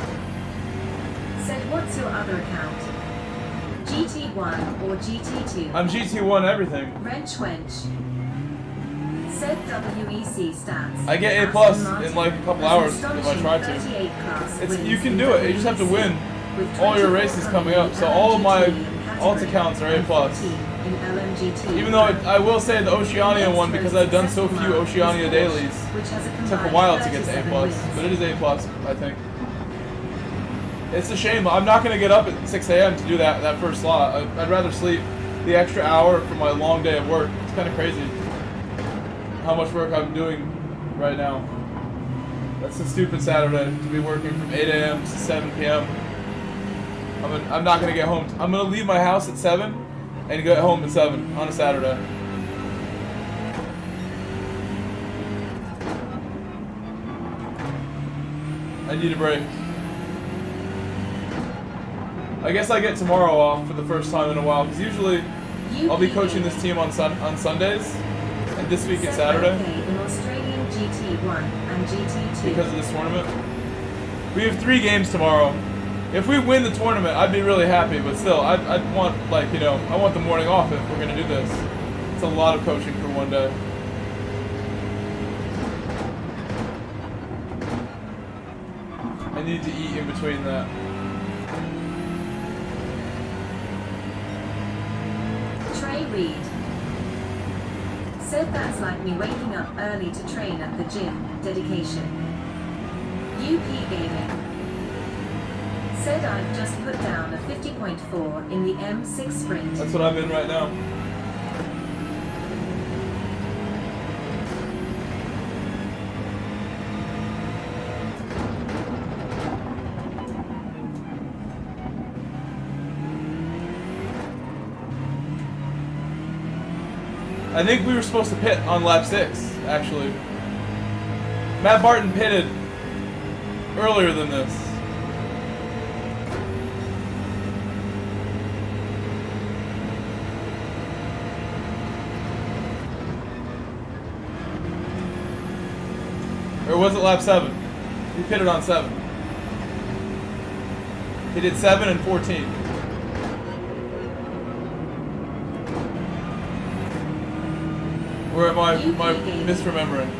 said, what's your other account? GT1 or GT2? I'm GT1 everything. Wrench Wench said WEC stats. I get A+ in like a couple hours if I try to. You can do it. You just have to win all your races coming up. So all of my alt accounts are A+. Even though I will say the Oceania one, because I've done so few Oceania dailies, took a while to get to A+, but it is A+, I think. It's a shame. I'm not going to get up at 6 a.m. to do that first slot. I'd rather sleep the extra hour for my long day of work. It's kind of crazy how much work I'm doing right now. That's a stupid Saturday to be working from 8 a.m. to 7 p.m. I'm not gonna get home. I'm gonna leave my house at 7 and get home at 7 on a Saturday. I need a break. I guess I get tomorrow off for the first time in a while, because usually I'll be coaching this team on Sundays, and this week it's Saturday. In Australian GT1 and GT2. Because of this tournament. We have 3 games tomorrow. If we win the tournament, I'd be really happy, but still, I'd want, like, you know, I want the morning off if we're going to do this. It's a lot of coaching for one day. I need to eat in between that. Trey Reed said that's like me waking up early to train at the gym. Dedication. UP Gaming said I've just put down a 50.4 in the M6 sprint. That's what I'm in right now. I think we were supposed to pit on lap 6, actually. Matt Barton pitted earlier than this. Or was it lap 7? He pitted on 7. He did 7 and 14. Or am I misremembering?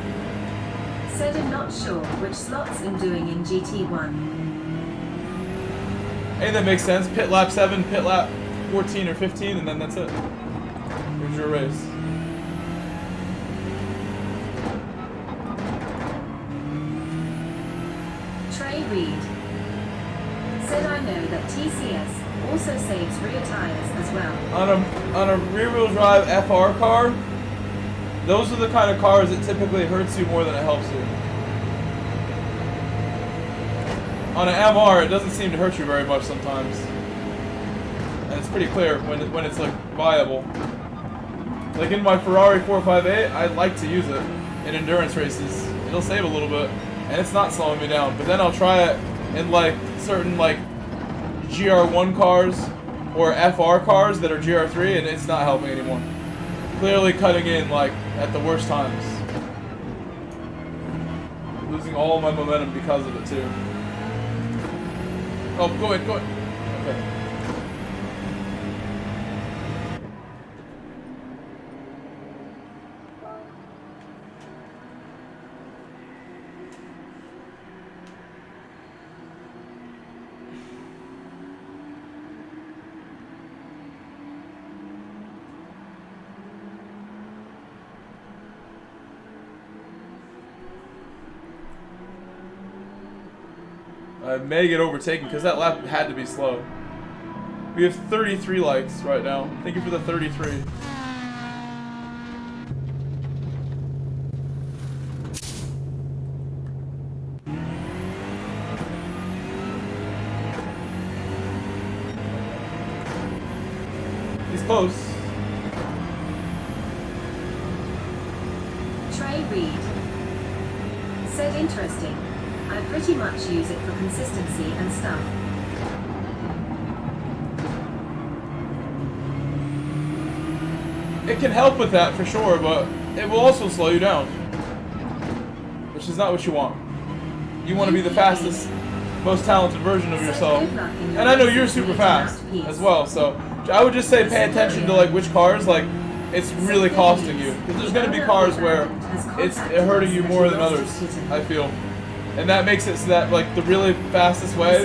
Said I'm not sure which slots I'm doing in GT1. Hey, that makes sense. Pit lap 7, pit lap 14 or 15, and then that's it. Here's your race. Trey Reed said I know that TCS also saves rear tires as well. On a rear-wheel drive FR car, those are the kind of cars that typically hurts you more than it helps you. On an MR, it doesn't seem to hurt you very much sometimes. And it's pretty clear when it's like viable. Like in my Ferrari 458, I like to use it in endurance races. It'll save a little bit, and it's not slowing me down. But then I'll try it in like certain like GR1 cars or FR cars that are GR3, and it's not helping anymore. Clearly cutting in like at the worst times. Losing all my momentum because of it too. Oh, go ahead, go ahead. Okay. I may get overtaken because that lap had to be slow. We have 33 likes right now. Thank you for the 33. He's close. Trey Reed said interesting. I pretty much use it for consistency and stuff. It can help with that for sure, but it will also slow you down. Which is not what you want. You want to be the fastest, most talented version of yourself. And I know you're super fast as well, so I would just say pay attention to like which cars like it's really costing you. Because there's going to be cars where it's hurting you more than others, I feel. And that makes it so that like the really fastest way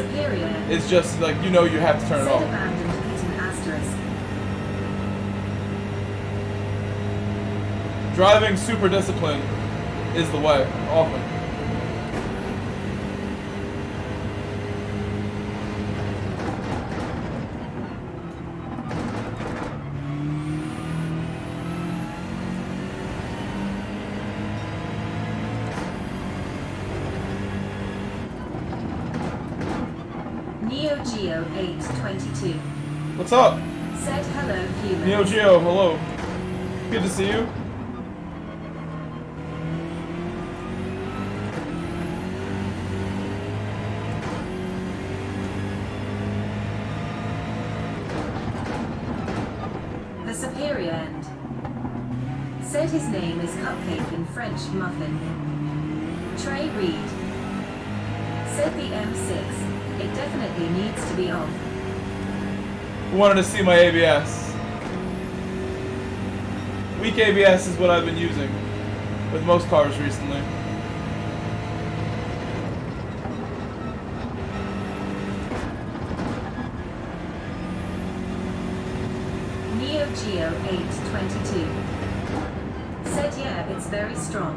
is just like you know you have to turn it off. Driving super disciplined is the way, often. Neo Geo 822. What's up? Said hello, human. Neo Geo, hello. Good to see you. The superior end. Said his name is Cupcake in French muffin. Trey Reed. Said the M6. It definitely needs to be off. Wanted to see my ABS. Weak ABS is what I've been using with most cars recently. Neo Geo 822. Said yeah, it's very strong.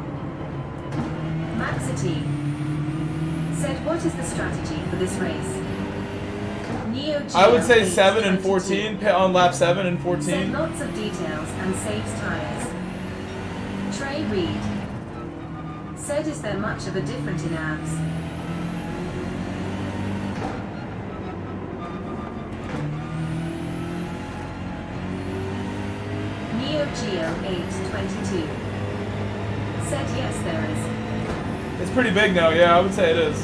Maxity. Said what is the strategy for this race? Neo Geo I would say 7 and 822. 14, pit on lap 7 and Said 14. lots of details and saves tires. Trey Reed. Said is there much of a difference in abs? Neo Geo 822. Said yes there is. It's pretty big now, yeah, I would say it is.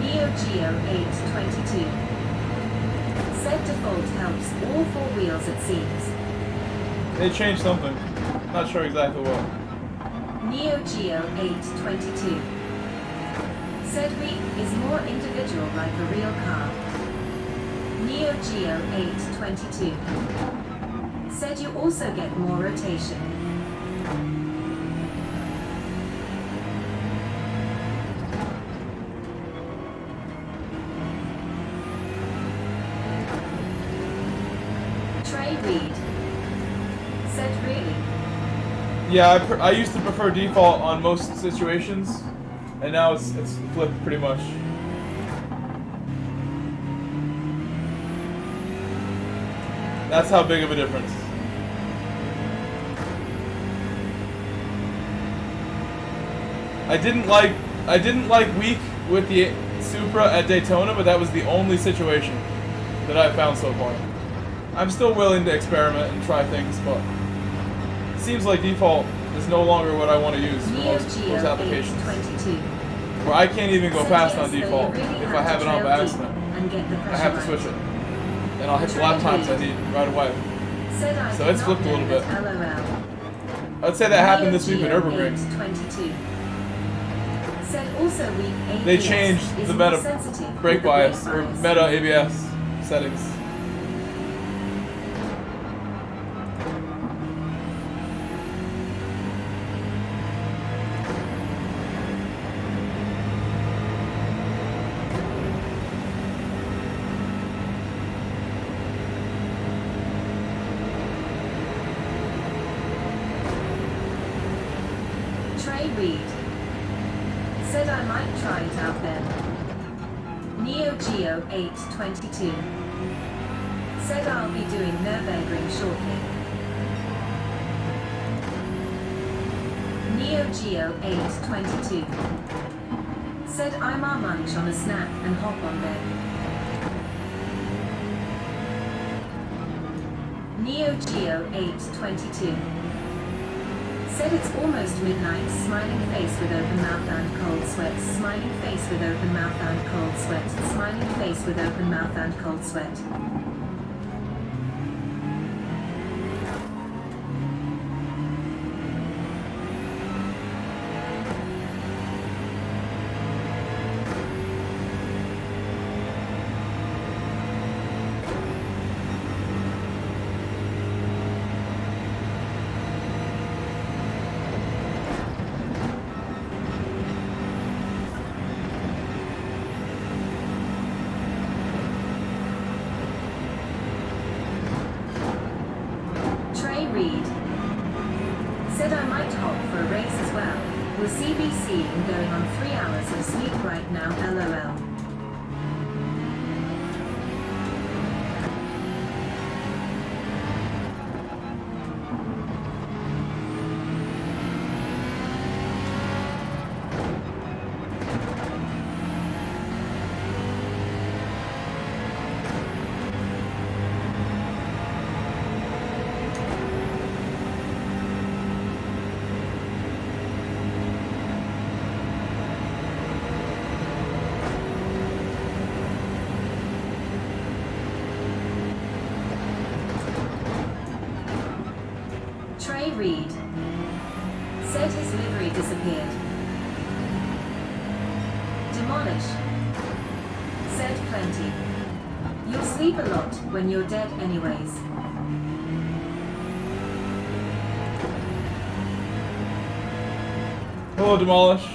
Neo Geo 822. Said default helps all four wheels it seems. They changed something. Not sure exactly what. Neo Geo 822. Said weak is more individual like a real car. Neo Geo 822. Said you also get more rotation. Trey Reed. Said really? Yeah, I used to prefer default on most situations, and now it's flipped pretty much. That's how big of a difference. I didn't like weak with the Supra at Daytona, but that was the only situation that I've found so far. I'm still willing to experiment and try things, but it seems like default is no longer what I want to use for Neo most Geo applications. 822. Where I can't even go Said fast yes, on though you default really if have I have to it on trail by deep accident. and get the I have to pressure switch right. it. And I'll hit the lap times I need right away. Said I So did it's not flipped a know little bit. that LOL. I'd say that happened this week in Neo Geo NURBURGRING. 822. Said also weak ABS They changed is the more meta sensitive brake with the bias, or bias. meta ABS settings. Trey Reed. Said I might try it out then. Neo Geo 822. Said I'll be doing NURBURGRING shortly. Neo Geo 822. Said I'm a munch on a snack and hop on bed. Neo Geo 822. Said it's almost midnight, smiling face with open mouth and cold sweat, smiling face with open mouth and cold sweat, smiling face with open mouth and cold sweat. Reed. Said his livery disappeared. Demolish. Said plenty. You'll sleep a lot when you're dead anyways. Hello, Demolish.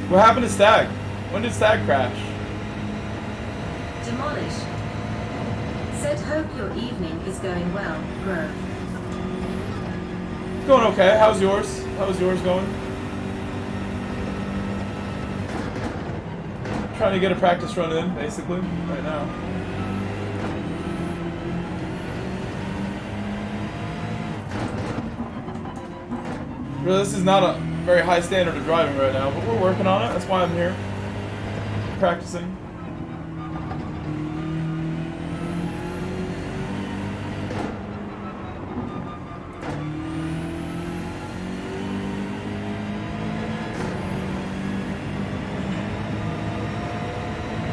What happened to Stag? When did Stag crash? Demolish. Said hope your evening is going well, Grove. It's going okay. How's yours? How's yours going? Trying to get a practice run in, basically, right now. Really, this is not a very high standard of driving right now, but we're working on it. That's why I'm here. Practicing.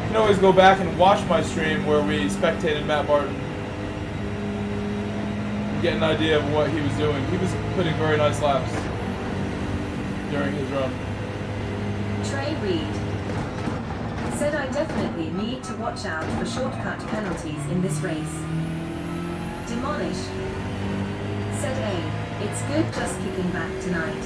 You can always go back and watch my stream where we spectated Matt Martin. Get an idea of what he was doing. He was putting very nice laps during his run. Trey Reed. Said I definitely need to watch out for shortcut penalties in this race. Demolish. Said A. It's good just kicking back tonight.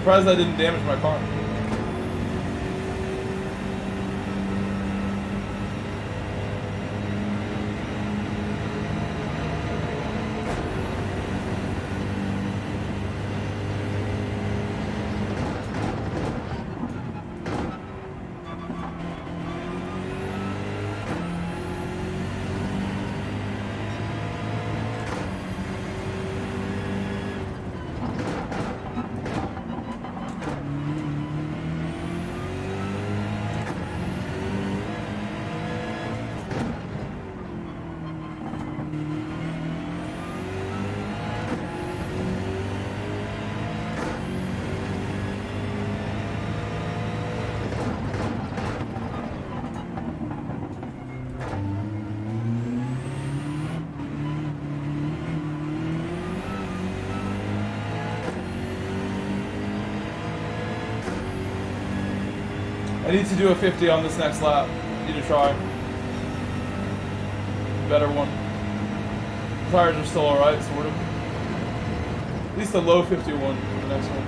Surprised I didn't damage my car. I need to do a 50 on this next lap. Need to try. Better one. Tires are still alright, sort of. At least a low 51 for the next one.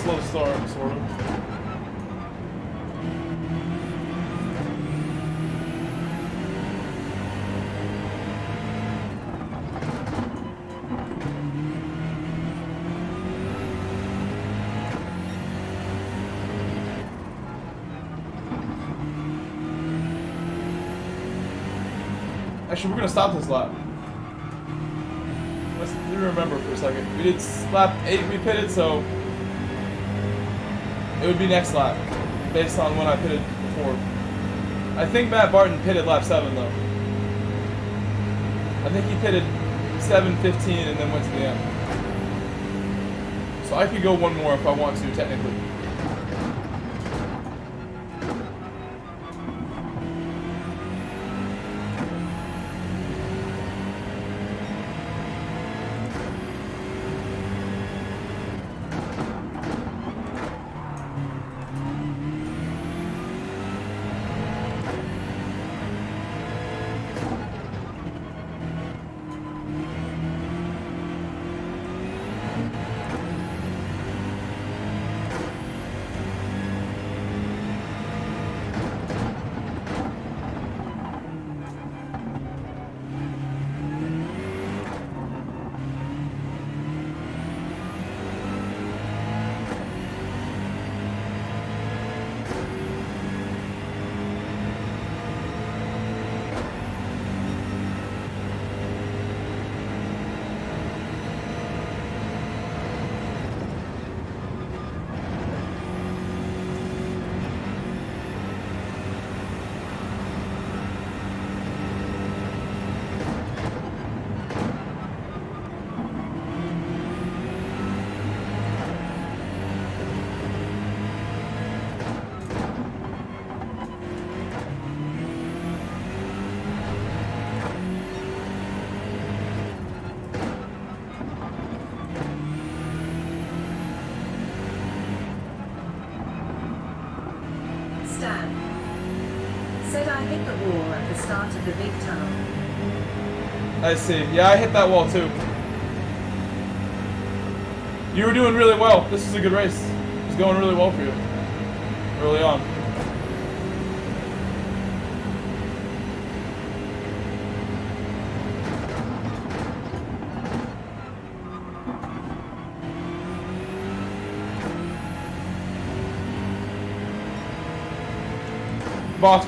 Slow start, sort of. Actually, we're gonna stop this lap. Let's remember for a second. We did lap 8. We pitted, so it would be next lap, based on when I pitted before. I think Matt Barton pitted lap 7 though. I think he pitted 7:15 and then went to the end. So I could go one more if I want to, technically. Said I hit the wall at the start of the big tunnel. I see. Yeah, I hit that wall too. You were doing really well. This was a good race. It was going really well for you early on.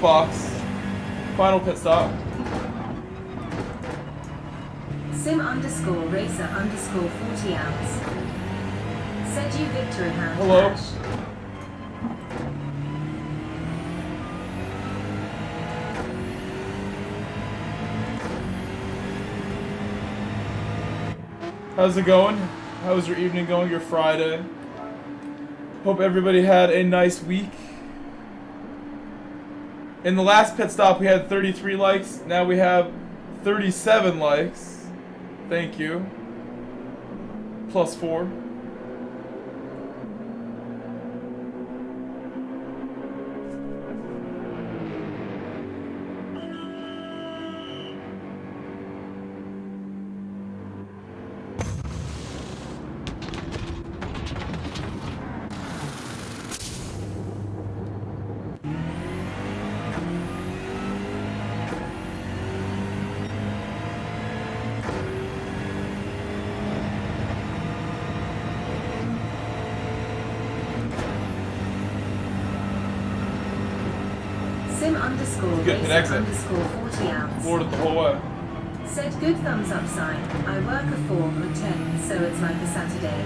Box. Final pit stop. Sim_racer_40 ounce. Said you victory hand. Hello. Cash. How's it going? How's your evening going? Your Friday? Hope everybody had a nice week. In the last pit stop, we had 33 likes. Now we have 37 likes. Thank you. +4. Good, an exit. Sim_racer_40 ounce. Forward it the whole way. Said good thumbs up sign. I work a 4 or 10, so it's like a Saturday.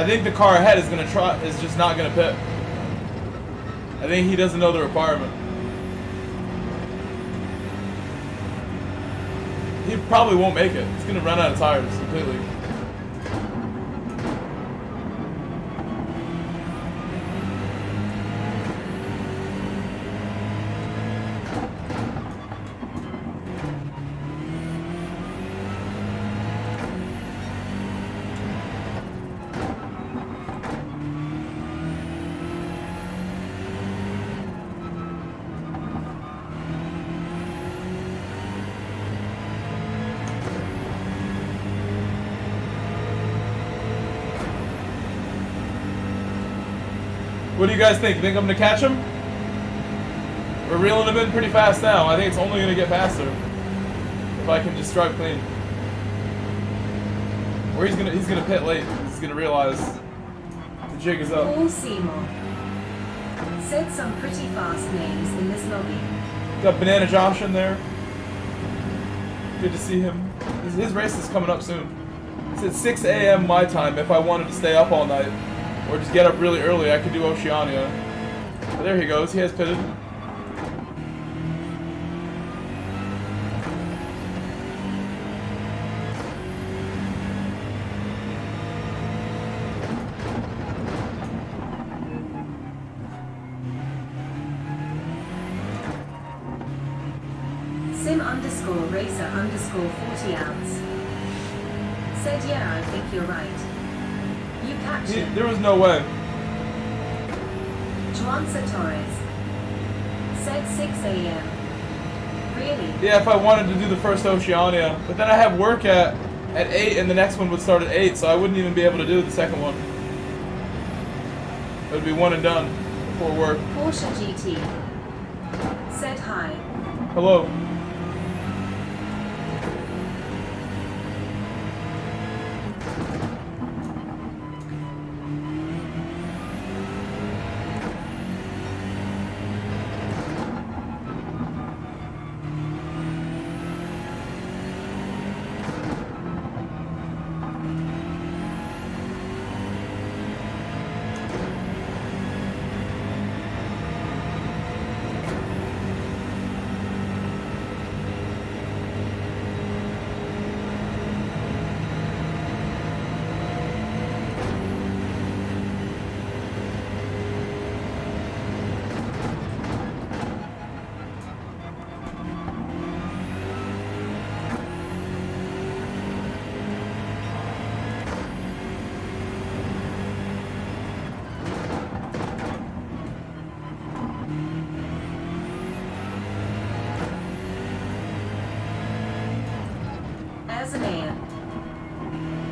I think the car ahead is just not gonna pit. I think he doesn't know the requirement. He probably won't make it. He's gonna run out of tires completely. What do you guys think? You think I'm gonna catch him? We're reeling him in pretty fast now. I think it's only gonna get faster if I can just drive clean. Or he's gonna pit late. He's gonna realize the jig is up. Paul Seymour said some pretty fast names in this lobby. Got Banana Josh in there. Good to see him. His race is coming up soon. It's at 6 a.m. my time if I wanted to stay up all night. Or just get up really early, I could do Oceania. But there he goes, he has pitted. Sim_racer_40 ounce. Said yeah, I think you're right. You catch him. There was no way. Juanza Torres said 6 a.m. Really? Yeah, if I wanted to do the first Oceania. But then I have work at 8 and the next one would start at 8, so I wouldn't even be able to do the second one. It would be one and done before work. Porsche GT said hi. Hello.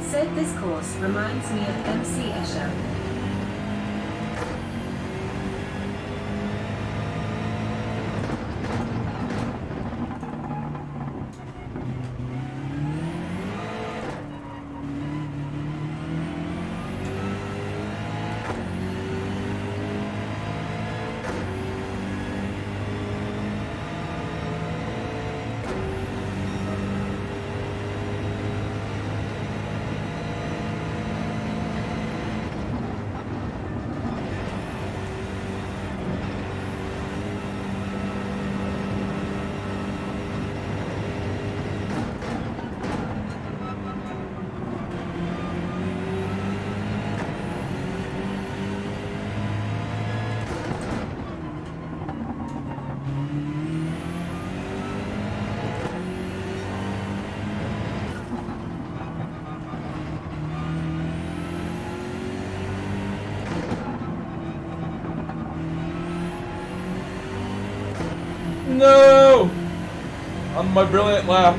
Said this course reminds me of MC Escher. No! On my brilliant lap.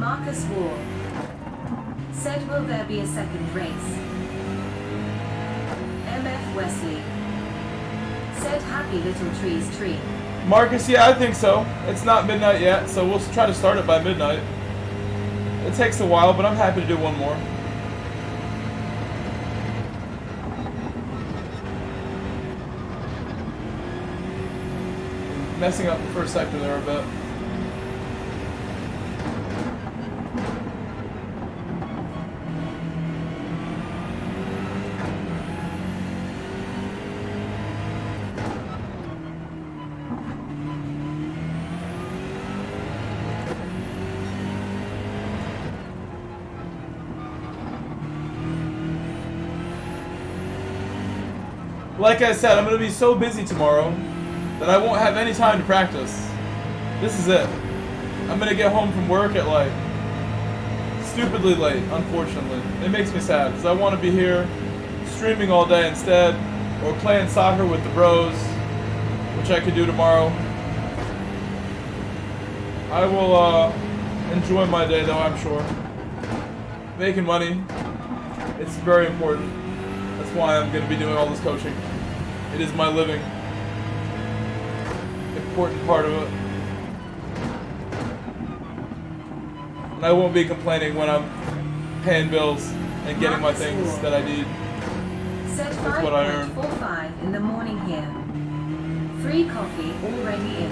Marcus Wall. Said, will there be a second race? MF Wesley. Said, happy little trees tree. Marcus, yeah, I think so. It's not midnight yet, so we'll try to start it by midnight. It takes a while, but I'm happy to do one more. Messing up the first sector there a bit. Like I said, I'm going to be so busy tomorrow that I won't have any time to practice. This is it. I'm going to get home from work at like stupidly late, unfortunately. It makes me sad because I want to be here streaming all day instead, or playing soccer with the bros, which I could do tomorrow. I will enjoy my day though, I'm sure. Making money, it's very important. That's why I'm going to be doing all this coaching. It is my living. Important part of it. And I won't be complaining when I'm paying bills and getting my things that I need. That's what I earn. 5:45 in the morning here. Free coffee already in.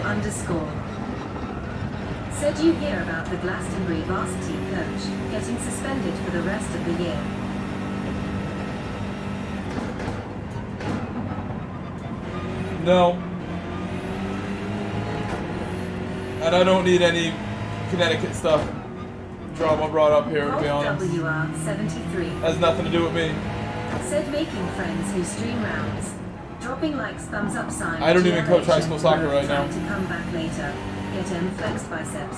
Underscore. Said you hear about the Glastonbury varsity coach getting suspended for the rest of the year? No. And I don't need any Connecticut stuff drama brought up here, to be honest. WR73. Has nothing to do with me. Said making friends who stream rounds. Dropping likes, thumbs up sign. I don't even coach high school soccer right now. To come back later. Get him flexed biceps.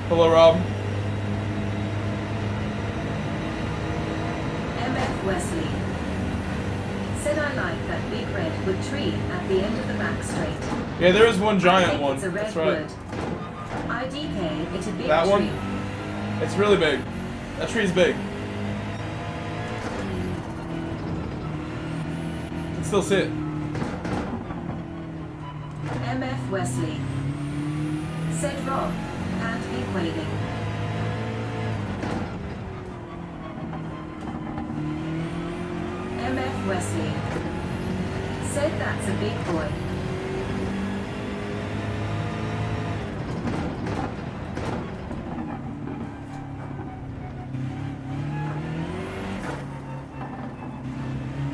Hello, Rob. MF Wesley. Said I like that big redwood tree at the end of the back straight. Yeah, there is one giant one. It's a That's right. redwood. IDK, it's a big that tree. One? It's really big. That tree's big. You can still see it. MF Wesley. Said Rob, and pink waving. MF Wesley. Said that's a big boy.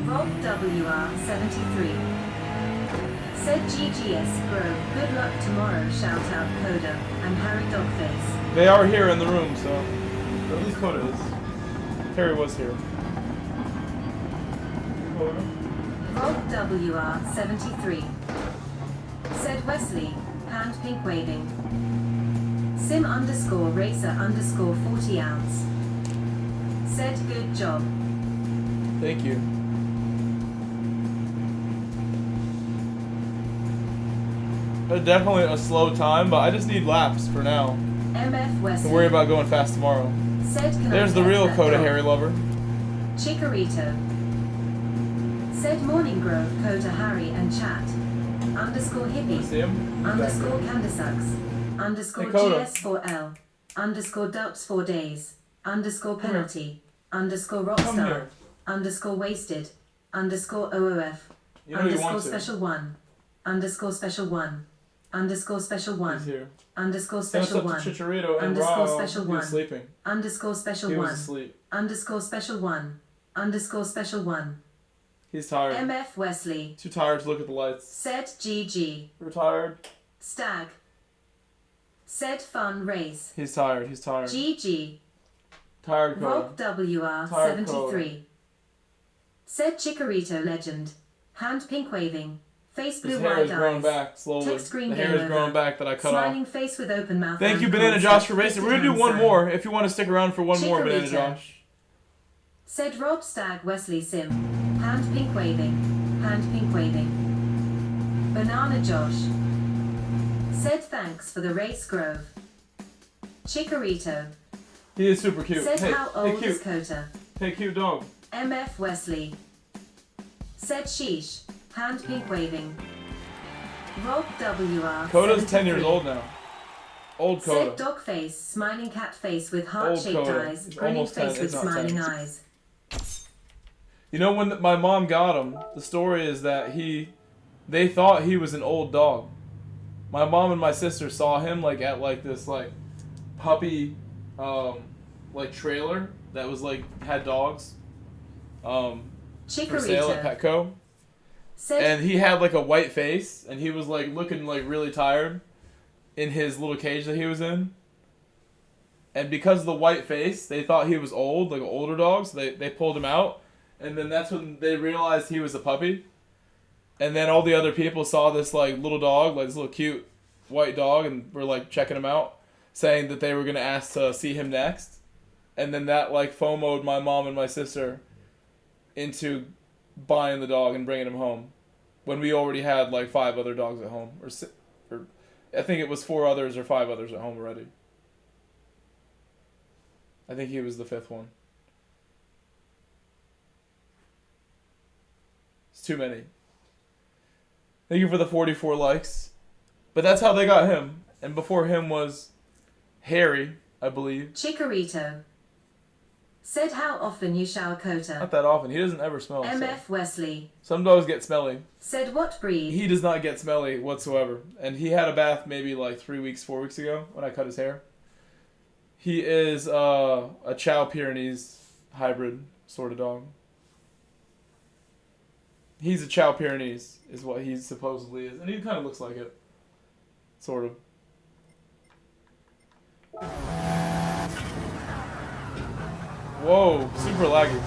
Rob WR73. Said GGS Grow, good luck tomorrow, shout out Coda, and Harry Dogface. They are here in the room, so at least Coda is. Terry was here. Coda. Rob WR73. Said Wesley, hand pink waving. Sim underscore racer underscore 40 ounce. Said good job. Thank you. Definitely a slow time, but I just need laps for now. MF Wesley. Don't worry about going fast tomorrow. Said, there's the real Coda Harry lover. Chikorito. Said Morning Grove, Coda Harry and chat. Underscore hippie. See him? Underscore Candisucks. Underscore GS4L. Underscore Ducks 4 days. Underscore penalty. Underscore rockstar. Underscore wasted. Underscore OOF. Underscore special 1. Underscore special 1. underscore special He's one, here. underscore Send us special up one, to Chicharito and underscore Raw. special He was one, sleeping. underscore special He was one, asleep. underscore special one, underscore special one, He's tired. MF Wesley, Too tired to look at the lights. said GG, You're tired? Stag, said fun race, He's tired. He's tired. GG, Tired, Rob Coda. WR Tired 73, said Chikorito legend, hand pink waving, face blue His hair is wide growing eyes, back slowly. text green The game hair is over, growing back that I cut off. smiling face with open mouth. Thank and you, Banana cold Josh, set, for racing. We're gifted gonna do hand one sign. more if you want to stick around for one more, Banana Chikorito. Josh. Said Rob Stag Wesley Sim, hand pink waving, hand pink waving. Banana Josh. Said thanks for the race Grove. Chikorito. He is super cute. Said Hey, how hey, old is cute. Kota? Hey, cute dog. MF Wesley. Said sheesh, hand pink waving. Rob WR. Coda's 10 years 73. old now. Old Said Coda. dog face, smiling cat face with heart-shaped Coda. eyes, He's grinning almost face 10, with he's not smiling 10. eyes. You know, when my mom got him, the story is that they thought he was an old dog. My mom and my sister saw him like at like this like puppy like trailer that was like had dogs for sale at Chikorito. Petco. Said And he had like a white face and he was like looking like really tired in his little cage that he was in. And because of the white face, they thought he was old, like an older dog, so they pulled him out. And then that's when they realized he was a puppy. And then all the other people saw this like little dog, like this little cute white dog, and were like checking him out, saying that they were gonna ask to see him next. And then that like FOMO'd my mom and my sister into buying the dog and bringing him home, when we already had like 5 other dogs at home, or I think it was 4 others or 5 others at home already. I think he was the 5th one. It's too many. Thank you for the 44 likes. But that's how they got him. And before him was Harry, I believe. Chikorito. Said how often you shower Kota. Not that often. He doesn't ever smell. MF So. Wesley. Some dogs get smelly. Said what breed? He does not get smelly whatsoever. And he had a bath maybe like 3 weeks, 4 weeks ago when I cut his hair. He is a Chow Pyrenees hybrid sort of dog. He's a Chow Pyrenees is what he supposedly is. And he kind of looks like it. Sort of. Whoa, super laggy.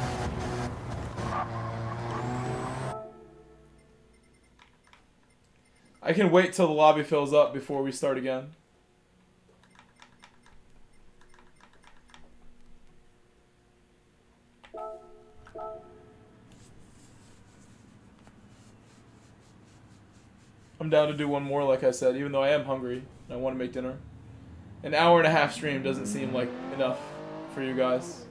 I can wait till the lobby fills up before we start again. I'm down to do one more, like I said, even though I am hungry and I want to make dinner. An hour and a half stream doesn't seem like enough for you guys.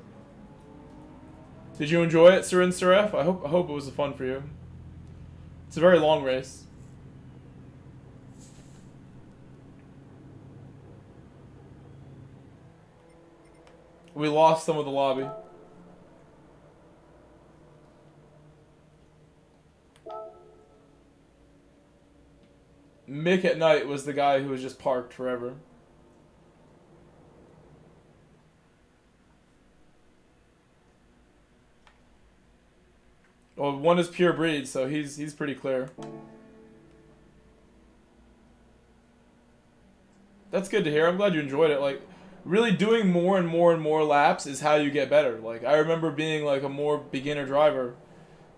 Did you enjoy it, Sir and Seraph? I hope it was fun for you. It's a very long race. We lost some of the lobby. Mick at night was the guy who was just parked forever. Well, one is pure breed, so he's pretty clear. That's good to hear. I'm glad you enjoyed it. Like, really doing more and more and more laps is how you get better. Like, I remember being like a more beginner driver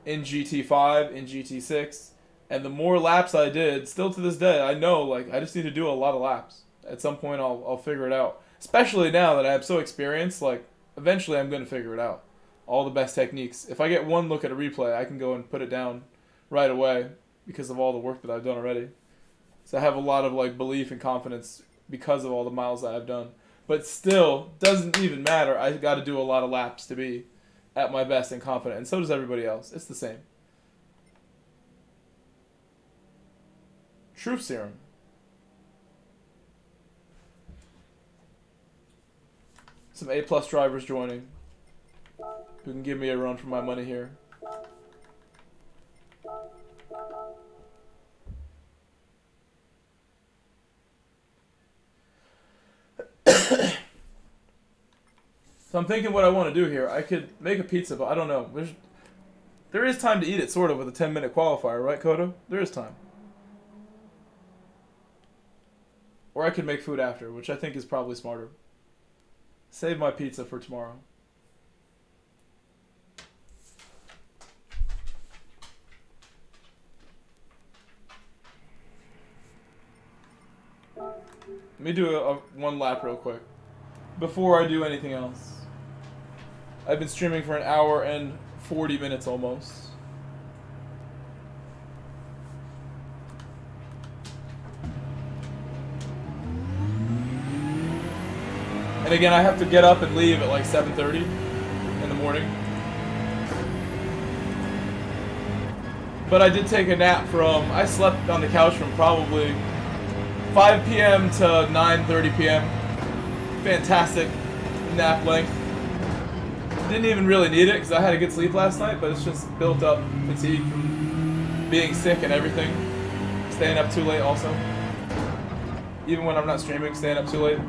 in GT5, in GT6, and the more laps I did, still to this day, I know, like, I just need to do a lot of laps. At some point, I'll figure it out. Especially now that I'm so experienced, like, eventually I'm going to figure it out. All the best techniques. If I get one look at a replay, I can go and put it down right away because of all the work that I've done already. So I have a lot of, like, belief and confidence because of all the miles that I've done. But still, doesn't even matter. I got to do a lot of laps to be at my best and confident, and so does everybody else. It's the same. Truth serum. Some A+ drivers joining who can give me a run for my money here. So I'm thinking what I want to do here. I could make a pizza, but I don't know. There is time to eat it, sort of, with a 10-minute qualifier, right, Kodo? There is time. Or I could make food after, which I think is probably smarter. Save my pizza for tomorrow. Let me do one lap real quick before I do anything else. I've been streaming for an hour and 40 minutes almost. And again, I have to get up and leave at like 7:30 in the morning. But I did take a nap I slept on the couch from probably 5 p.m. to 9:30 p.m. Fantastic nap length. Didn't even really need it because I had a good sleep last night, but it's just built up fatigue from being sick and everything. Staying up too late also. Even when I'm not streaming, staying up too late.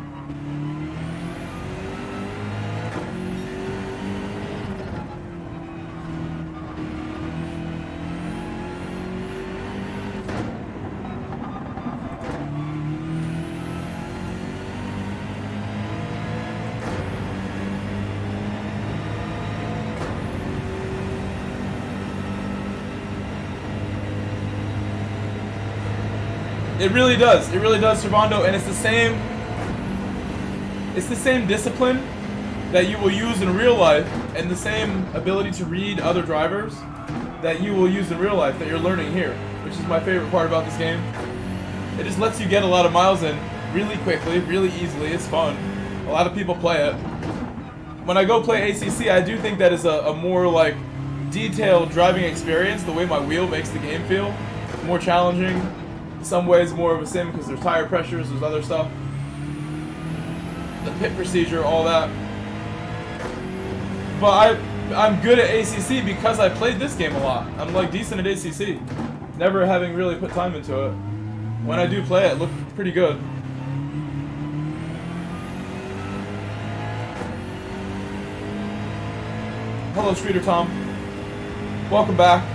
It really does, Servando, and it's the same discipline that you will use in real life, and the same ability to read other drivers that you will use in real life that you're learning here, which is my favorite part about this game. It just lets you get a lot of miles in really quickly, really easily. It's fun. A lot of people play it. When I go play ACC, I do think that is a more like detailed driving experience, the way my wheel makes the game feel. More challenging. In some ways more of a sim because there's tire pressures, there's other stuff. The pit procedure, all that. But I'm good at ACC because I played this game a lot. I'm like decent at ACC. Never having really put time into it. When I do play it, look pretty good. Hello, Streeter Tom. Welcome back.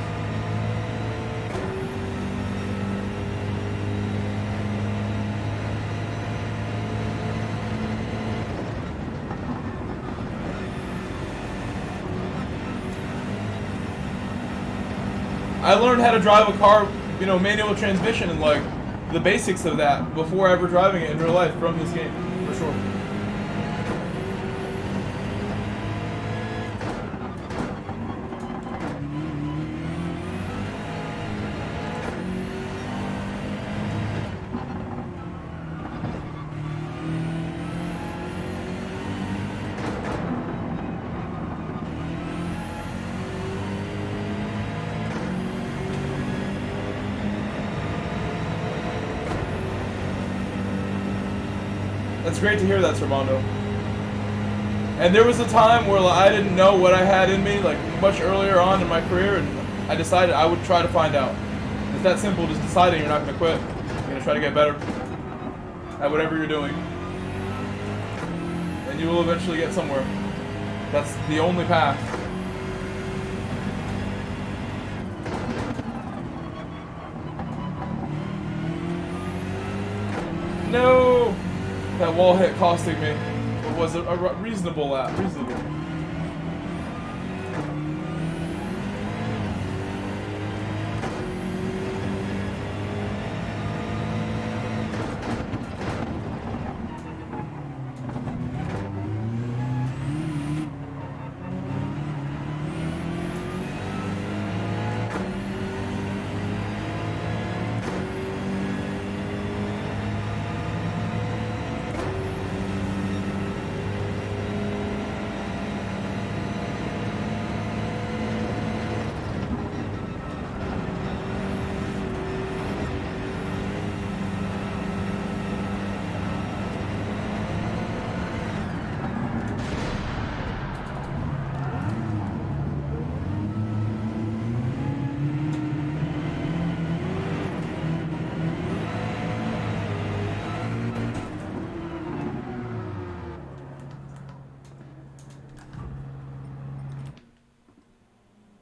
I learned how to drive a car, manual transmission and like the basics of that before ever driving it in real life from this game, for sure. That's great to hear that, Servando. And there was a time where I didn't know what I had in me, like much earlier on in my career, and I decided I would try to find out. It's that simple, just deciding you're not going to quit. You're going to try to get better at whatever you're doing. And you will eventually get somewhere. That's the only path. No! That wall hit costing me. It was a reasonable lap. Reasonable.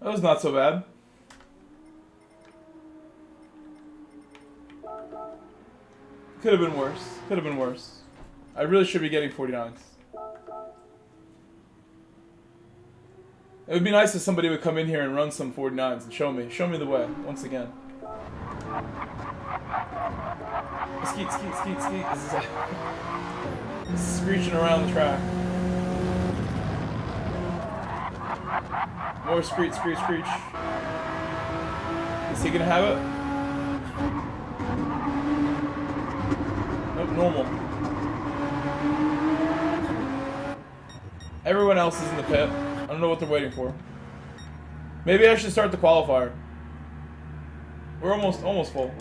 That was not so bad. Could have been worse. Could have been worse. I really should be getting 49s. It would be nice if somebody would come in here and run some 49s and show me the way once again. Skeet, skeet, skeet, skeet. This is like screeching around the track. More screech, screech, screech. Is he gonna have it? Nope, normal. Everyone else is in the pit. I don't know what they're waiting for. Maybe I should start the qualifier. We're almost full.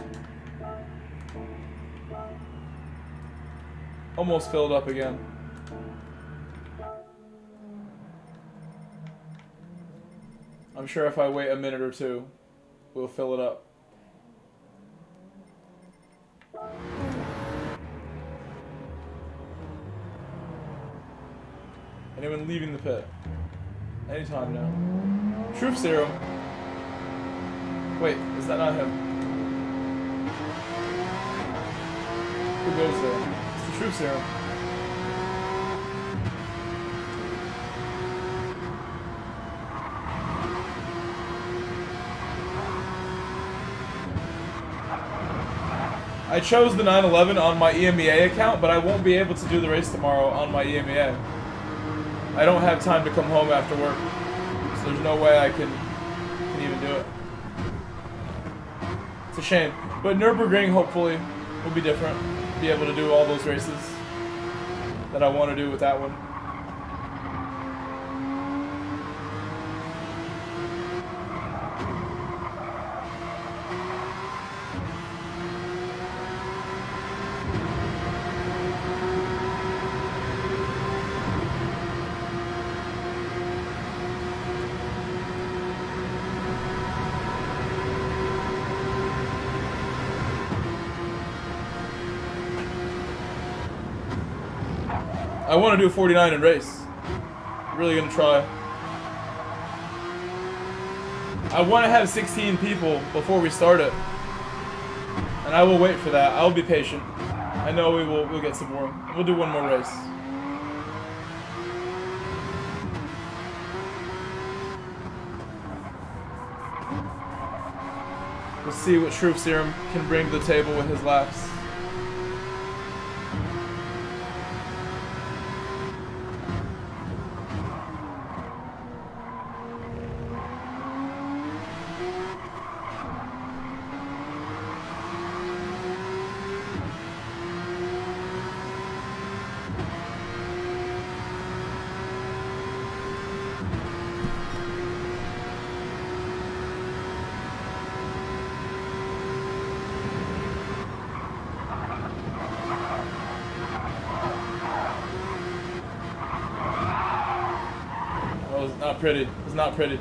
Almost filled up again. I'm sure if I wait a minute or two, we'll fill it up. Anyone leaving the pit? Anytime now. Troop serum. Wait, is that not him? Who goes there? It's the troop serum. I chose the 911 on my EMEA account, but I won't be able to do the race tomorrow on my EMEA. I don't have time to come home after work, so there's no way I can even do it. It's a shame, but Nürburgring hopefully will be different. Be able to do all those races that I want to do with that one. I want to do a 49 and race. Really gonna try. I want to have 16 people before we start it, and I will wait for that. I'll be patient. I know we'll get some more. We'll do one more race. We'll see what Troop Serum can bring to the table with his laps. Not pretty. It's not pretty.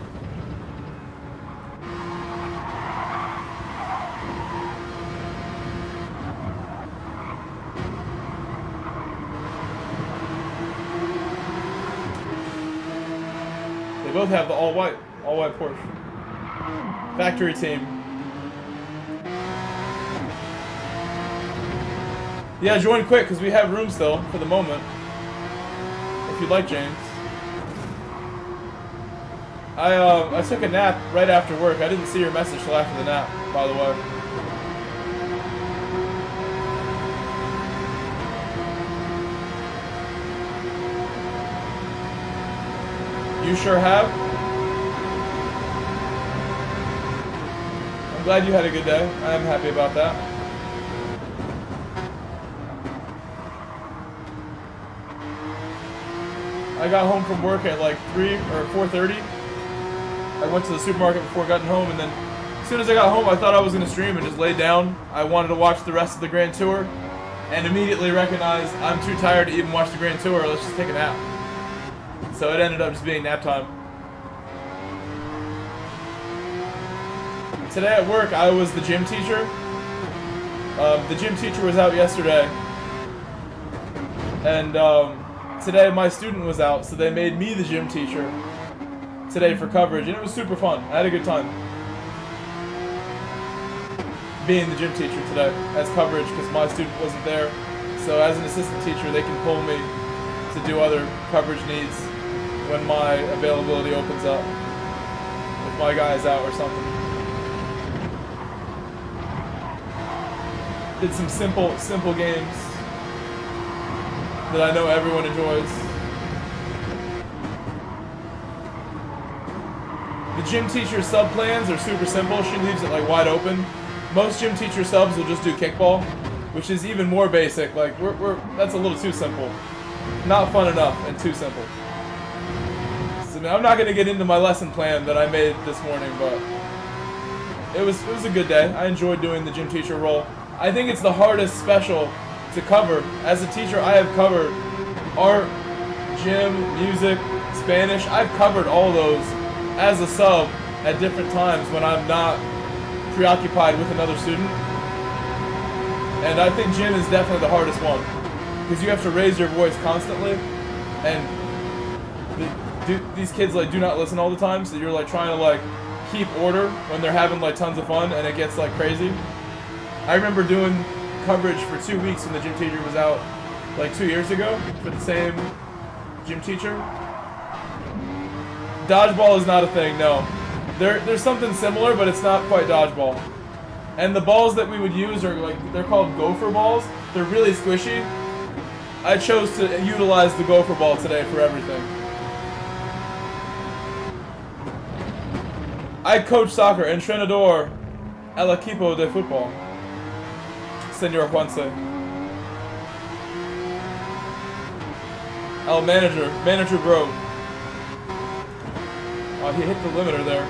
They both have the all white Porsche. Factory team. Yeah, join quick because we have room still for the moment. If you'd like, James. I took a nap right after work. I didn't see your message till after the nap, by the way. You sure have. I'm glad you had a good day. I am happy about that. I got home from work at like 3 or 4:30. I went to the supermarket before getting home, and then as soon as I got home, I thought I was going to stream and just laid down. I wanted to watch the rest of the Grand Tour, and immediately recognized I'm too tired to even watch the Grand Tour. Let's just take a nap. So it ended up just being nap time. Today at work, I was the gym teacher. The gym teacher was out yesterday, and today my student was out, so they made me the gym teacher today for coverage, and it was super fun. I had a good time being the gym teacher today as coverage because my student wasn't there. So as an assistant teacher, they can pull me to do other coverage needs when my availability opens up. If my guy is out or something. Did some simple games that I know everyone enjoys. The gym teacher sub plans are super simple. She leaves it like wide open. Most gym teacher subs will just do kickball, which is even more basic. Like that's a little too simple. Not fun enough and too simple. So I'm not gonna get into my lesson plan that I made this morning, but it was a good day. I enjoyed doing the gym teacher role. I think it's the hardest special to cover. As a teacher, I have covered art, gym, music, Spanish. I've covered all those as a sub at different times when I'm not preoccupied with another student. And I think gym is definitely the hardest one because you have to raise your voice constantly, and these kids like do not listen all the time, so you're like trying to like keep order when they're having like tons of fun, and it gets like crazy. I remember doing coverage for 2 weeks when the gym teacher was out like 2 years ago for the same gym teacher. Dodgeball is not a thing, no. There's something similar, but it's not quite dodgeball. And the balls that we would use are like, they're called gopher balls. They're really squishy. I chose to utilize the gopher ball today for everything. I coach soccer, entrenador el equipo de fútbol. Senor Juanse. El manager bro. Oh, he hit the limiter there.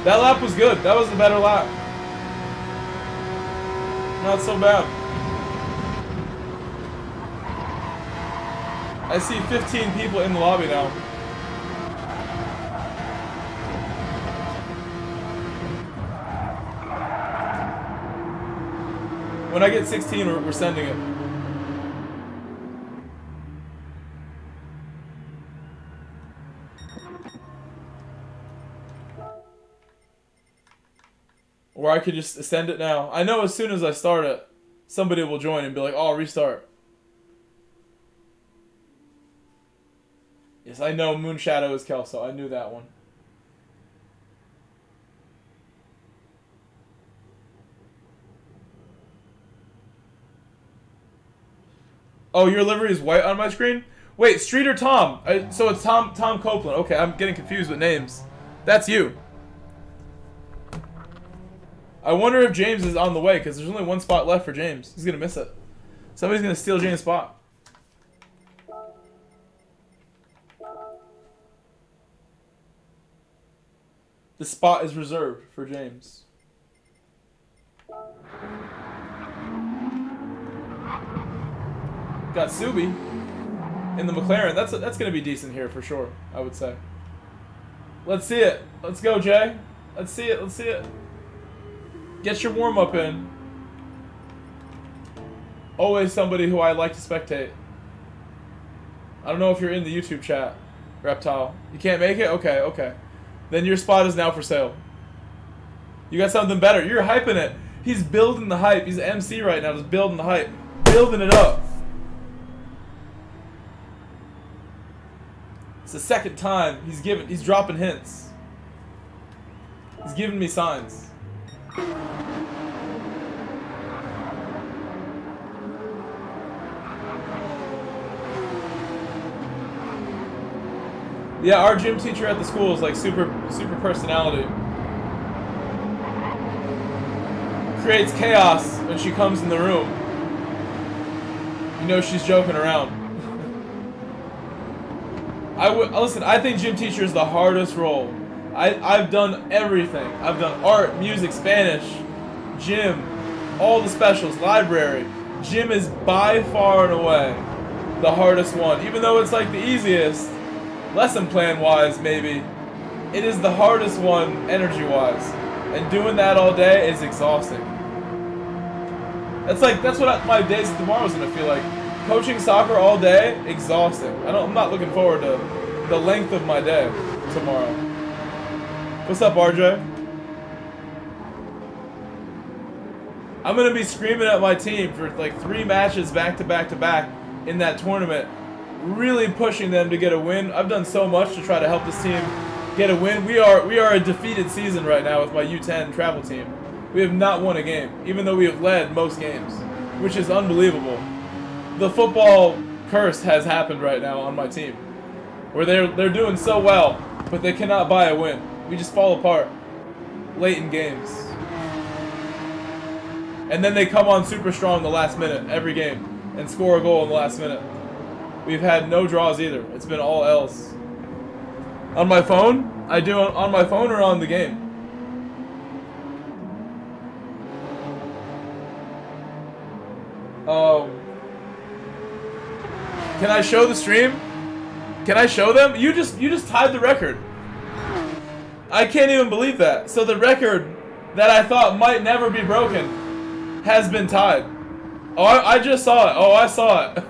That lap was good. That was a better lap. Not so bad. I see 15 people in the lobby now. When I get 16, we're sending it. Or I could just send it now. I know as soon as I start it, somebody will join and be like, oh, restart. Yes, I know Moonshadow is Kelso. I knew that one. Oh, your livery is white on my screen? Wait, Street or Tom? So it's Tom Copeland. Okay, I'm getting confused with names. That's you. I wonder if James is on the way, because there's only one spot left for James. He's going to miss it. Somebody's going to steal James' spot. The spot is reserved for James. Got Subi in the McLaren. That's going to be decent here for sure, I would say. Let's see it. Let's go, Jay. Let's see it. Let's see it. Get your warm-up in. Always somebody who I like to spectate. I don't know if you're in the YouTube chat, Reptile. You can't make it? Okay, okay. Then your spot is now for sale. You got something better. You're hyping it. He's building the hype. He's an MC right now, just building the hype. Building it up. It's the second time he's dropping hints. He's giving me signs. Yeah, our gym teacher at the school is like super personality. Creates chaos when she comes in the room. You know she's joking around. Listen, I think gym teacher is the hardest role. I've done everything. I've done art, music, Spanish, gym, all the specials, library. Gym is by far and away the hardest one. Even though it's like the easiest, lesson plan wise maybe, it is the hardest one energy wise. And doing that all day is exhausting. That's what my days tomorrow is gonna feel like. Coaching soccer all day, exhausting. I'm not looking forward to the length of my day tomorrow. What's up, RJ? I'm gonna be screaming at my team for like 3 matches back to back to back in that tournament, really pushing them to get a win. I've done so much to try to help this team get a win. We are a defeated season right now with my U10 travel team. We have not won a game, even though we have led most games, which is unbelievable. The football curse has happened right now on my team, where they're doing so well, but they cannot buy a win. We just fall apart late in games. And then they come on super strong the last minute every game and score a goal in the last minute. We've had no draws either. It's been all L's. On my phone? I do it on my phone or on the game? Can I show the stream? Can I show them? You just tied the record. I can't even believe that. So the record that I thought might never be broken has been tied. Oh, I just saw it. Oh, I saw it.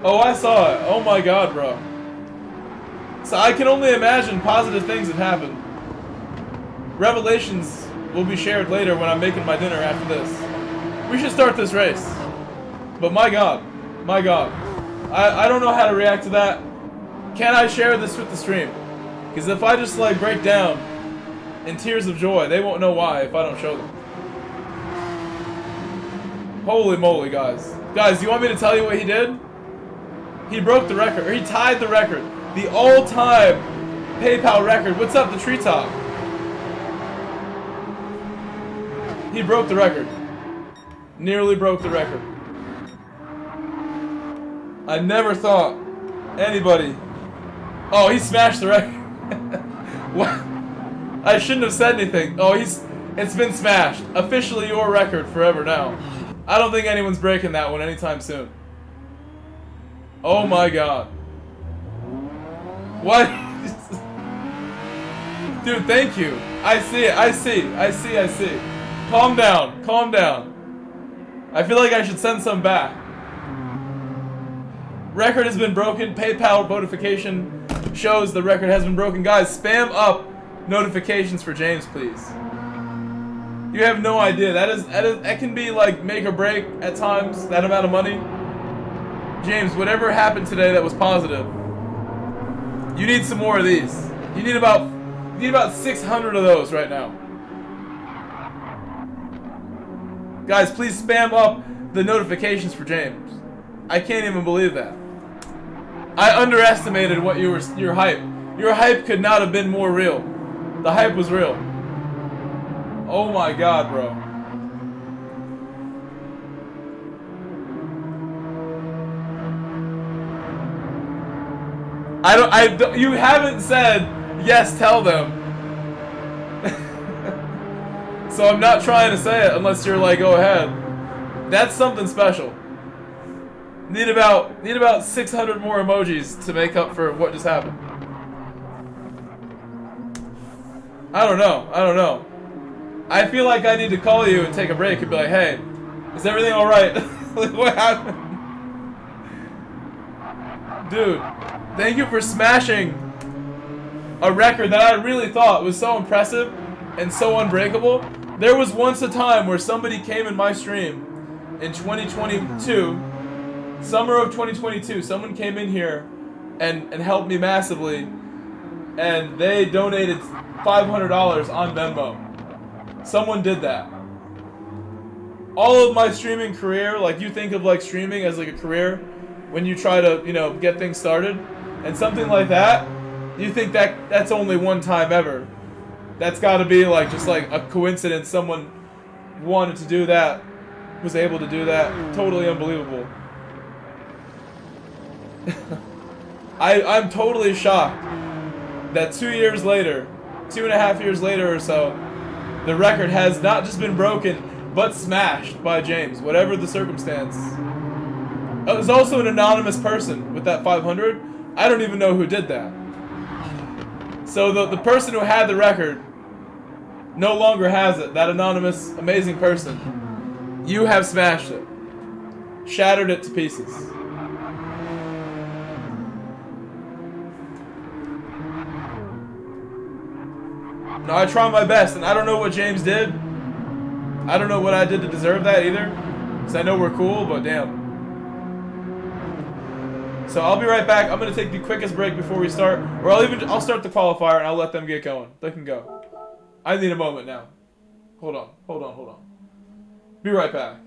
Oh, I saw it. Oh my god, bro. So I can only imagine positive things have happened. Revelations will be shared later when I'm making my dinner after this. We should start this race. But my god. My god. I don't know how to react to that. Can I share this with the stream? Because if I just like break down in tears of joy, they won't know why if I don't show them. Holy moly, guys. Guys, do you want me to tell you what he did? He broke the record, or he tied the record. The all-time PayPal record. What's up, the treetop? He broke the record. Nearly broke the record. I never thought anybody... Oh, he smashed the record. What? I shouldn't have said anything. Oh, it's been smashed. Officially your record forever now. I don't think anyone's breaking that one anytime soon. Oh my god. What? Dude, thank you. I see it. I see. Calm down. Calm down. I feel like I should send some back. Record has been broken. PayPal notification shows the record has been broken. Guys, spam up notifications for James, please. You have no idea. That can be like make or break at times, that amount of money. James, whatever happened today that was positive, you need some more of these. You need about 600 of those right now. Guys, please spam up the notifications for James. I can't even believe that. I underestimated what your hype. Your hype could not have been more real. The hype was real. Oh my god, bro. You haven't said yes, tell them. So I'm not trying to say it unless you're like, go ahead. That's something special. Need about 600 more emojis to make up for what just happened. I don't know. I feel like I need to call you and take a break and be like, hey, is everything alright? Like, what happened? Dude, thank you for smashing a record that I really thought was so impressive and so unbreakable. There was once a time where somebody came in my stream in 2022, summer of 2022, someone came in here and helped me massively, and they donated $500 on Venmo. Someone did that. All of my streaming career, like you think of like streaming as like a career when you try to, you know, get things started, and something like that, you think that that's only one time ever. That's got to be like just like a coincidence. Someone wanted to do that, was able to do that. Totally unbelievable. I'm totally shocked that 2 years later, 2.5 years later or so, the record has not just been broken, but smashed by James, whatever the circumstance. It was also an anonymous person with that 500. I don't even know who did that. So the person who had the record no longer has it. That anonymous, amazing person. You have smashed it. Shattered it to pieces. No, I try my best, and I don't know what James did. I don't know what I did to deserve that either. Because I know we're cool, but damn. So I'll be right back. I'm going to take the quickest break before we start. Or I'll start the qualifier, and I'll let them get going. They can go. I need a moment now. Hold on. Be right back.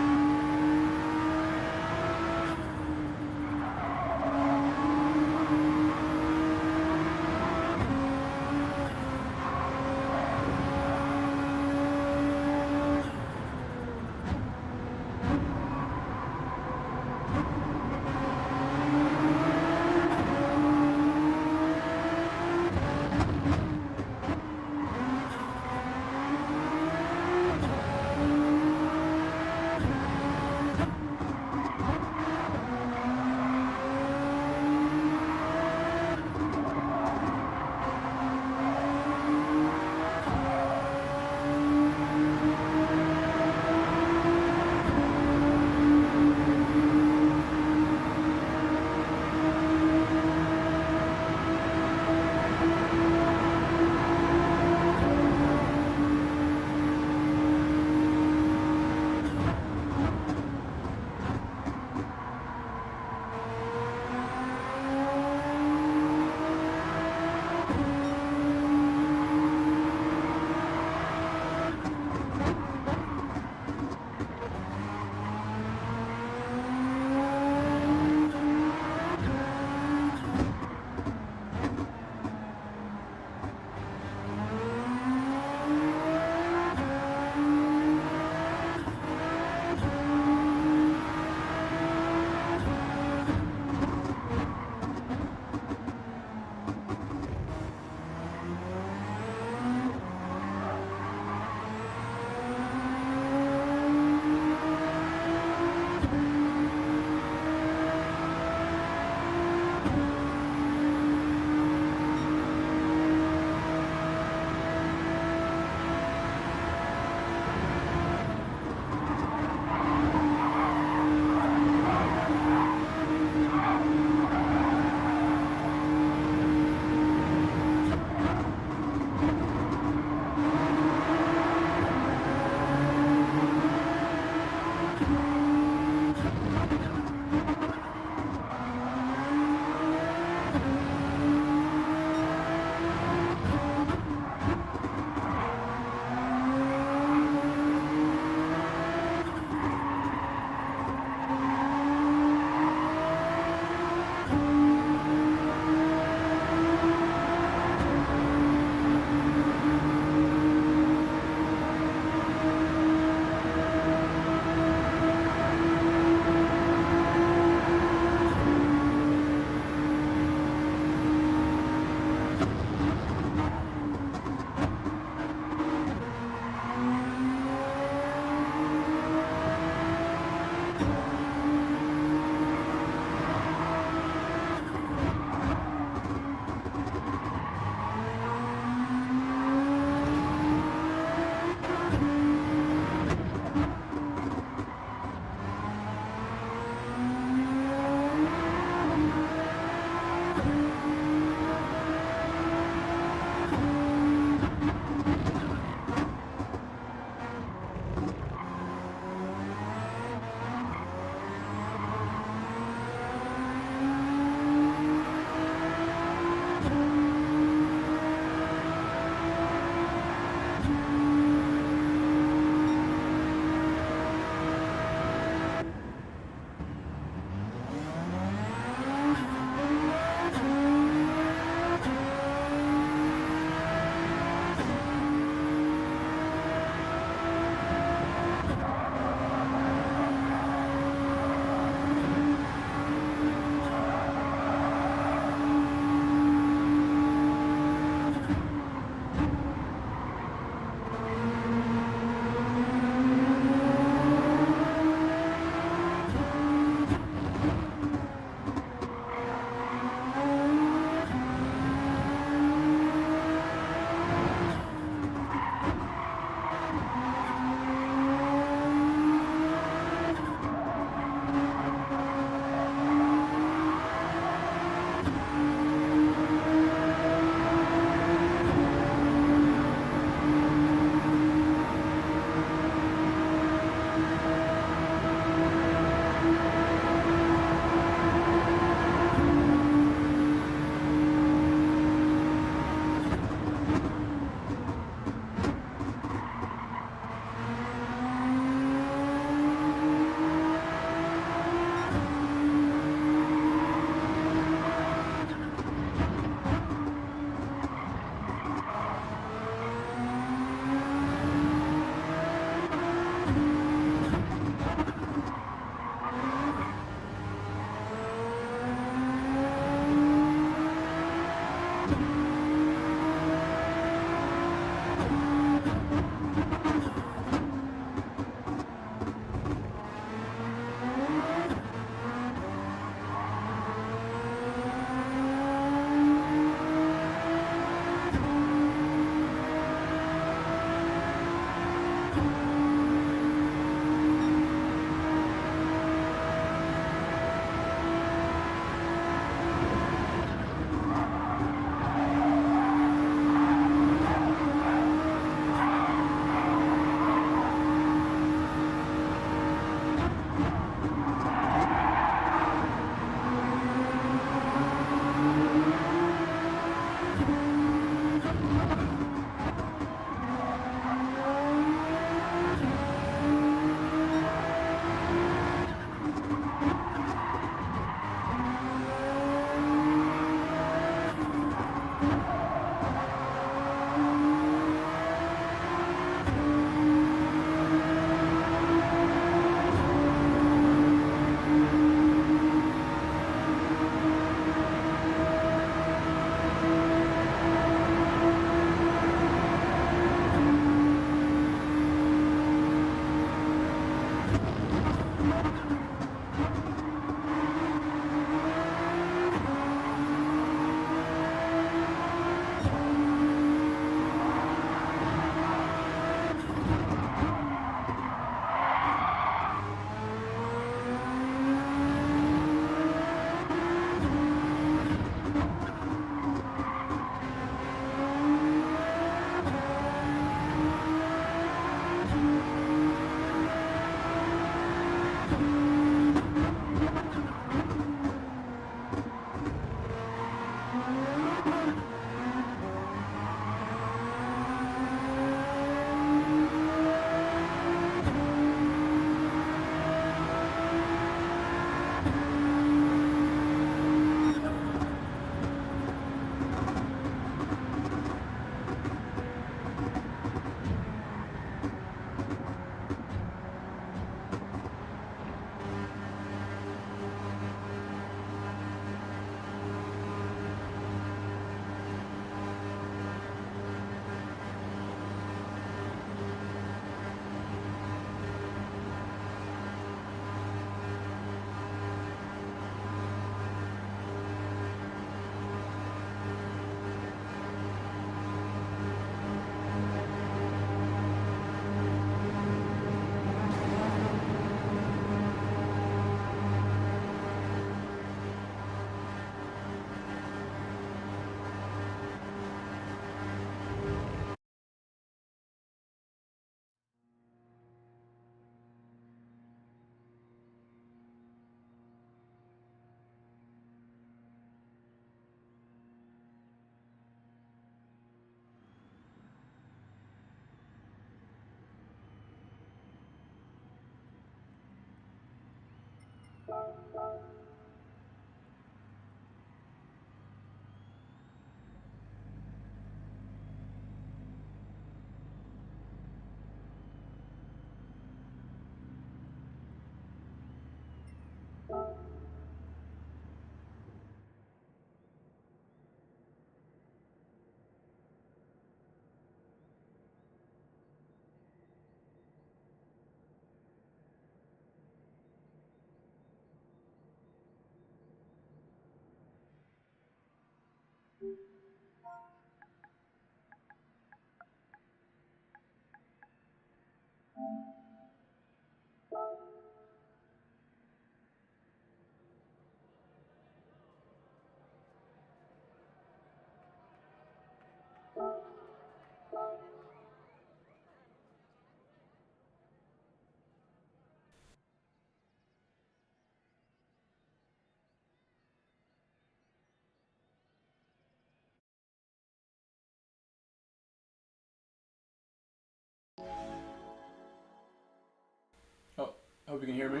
Oh, I hope you can hear me.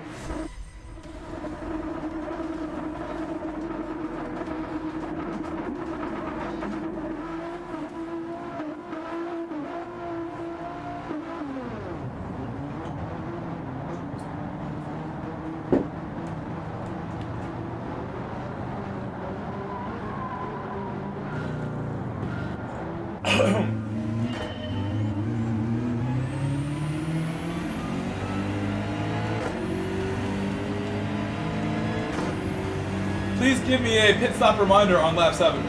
Please give me a pit stop reminder on lap 7,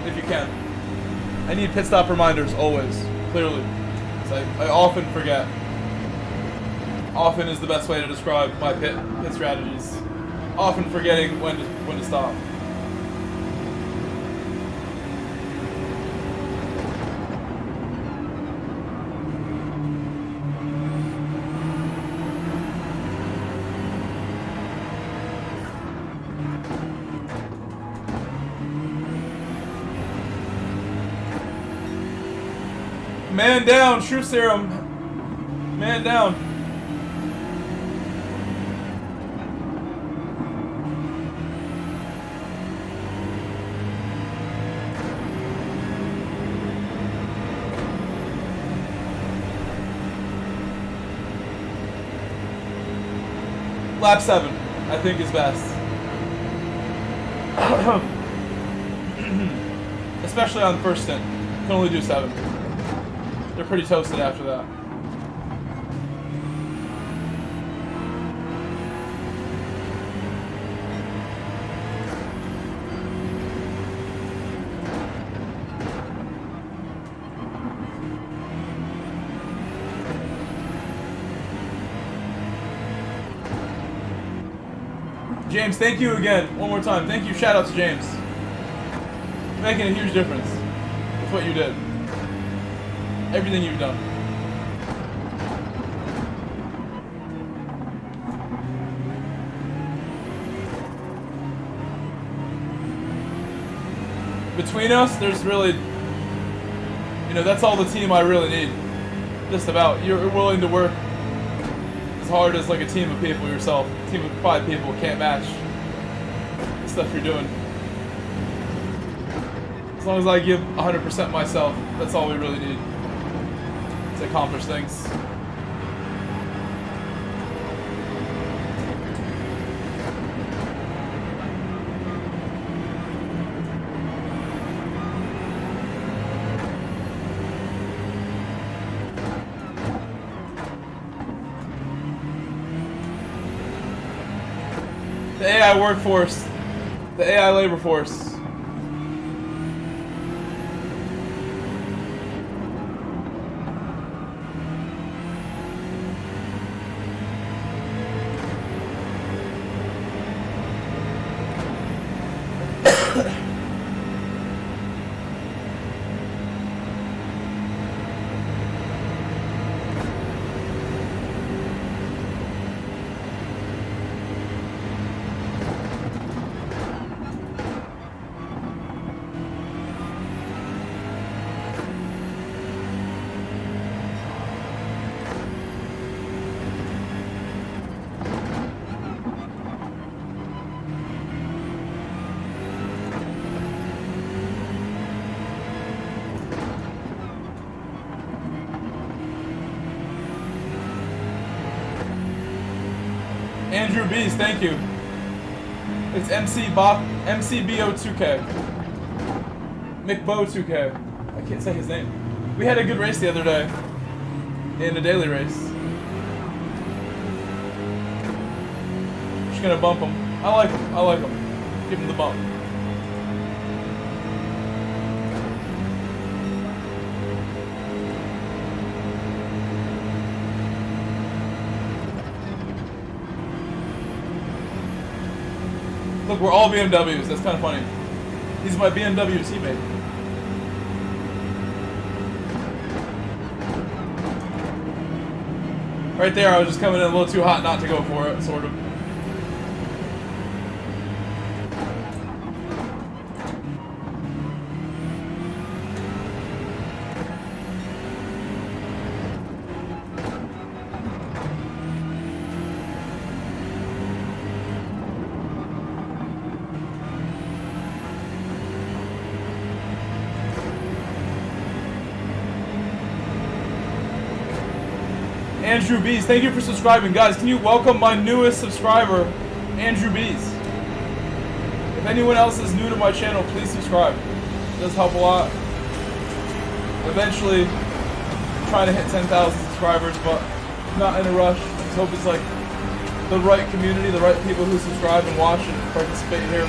if you can. I need pit stop reminders, always, clearly. 'Cause I often forget. Often is the best way to describe my pit strategies. Often forgetting when to stop. Man down, True Serum. Man down. Lap 7, I think is best. Especially on the first stint. Can only do 7. They're pretty toasted after that. James, thank you again. One more time. Thank you. Shout out to James. Making a huge difference with what you did. Everything you've done. Between us, there's really, you know, that's all the team I really need. Just about. You're willing to work as hard as like a team of people yourself. A team of 5 people can't match the stuff you're doing. As long as I give 100% myself, that's all we really need to accomplish things. The AI workforce, the AI labor force. Andrew B's, thank you. It's MCBO2K. McBo2K. I can't say his name. We had a good race the other day. In a daily race. Just gonna bump him. I like him. I like him. Give him the bump. Look, we're all BMWs. That's kind of funny. He's my BMW teammate. Right there, I was just coming in a little too hot not to go for it, sort of. Andrew Bees, thank you for subscribing. Guys, can you welcome my newest subscriber, Andrew Bees? If anyone else is new to my channel, please subscribe. It does help a lot. Eventually, I'm trying to hit 10,000 subscribers, but not in a rush. I just hope it's like the right community, the right people who subscribe and watch and participate here.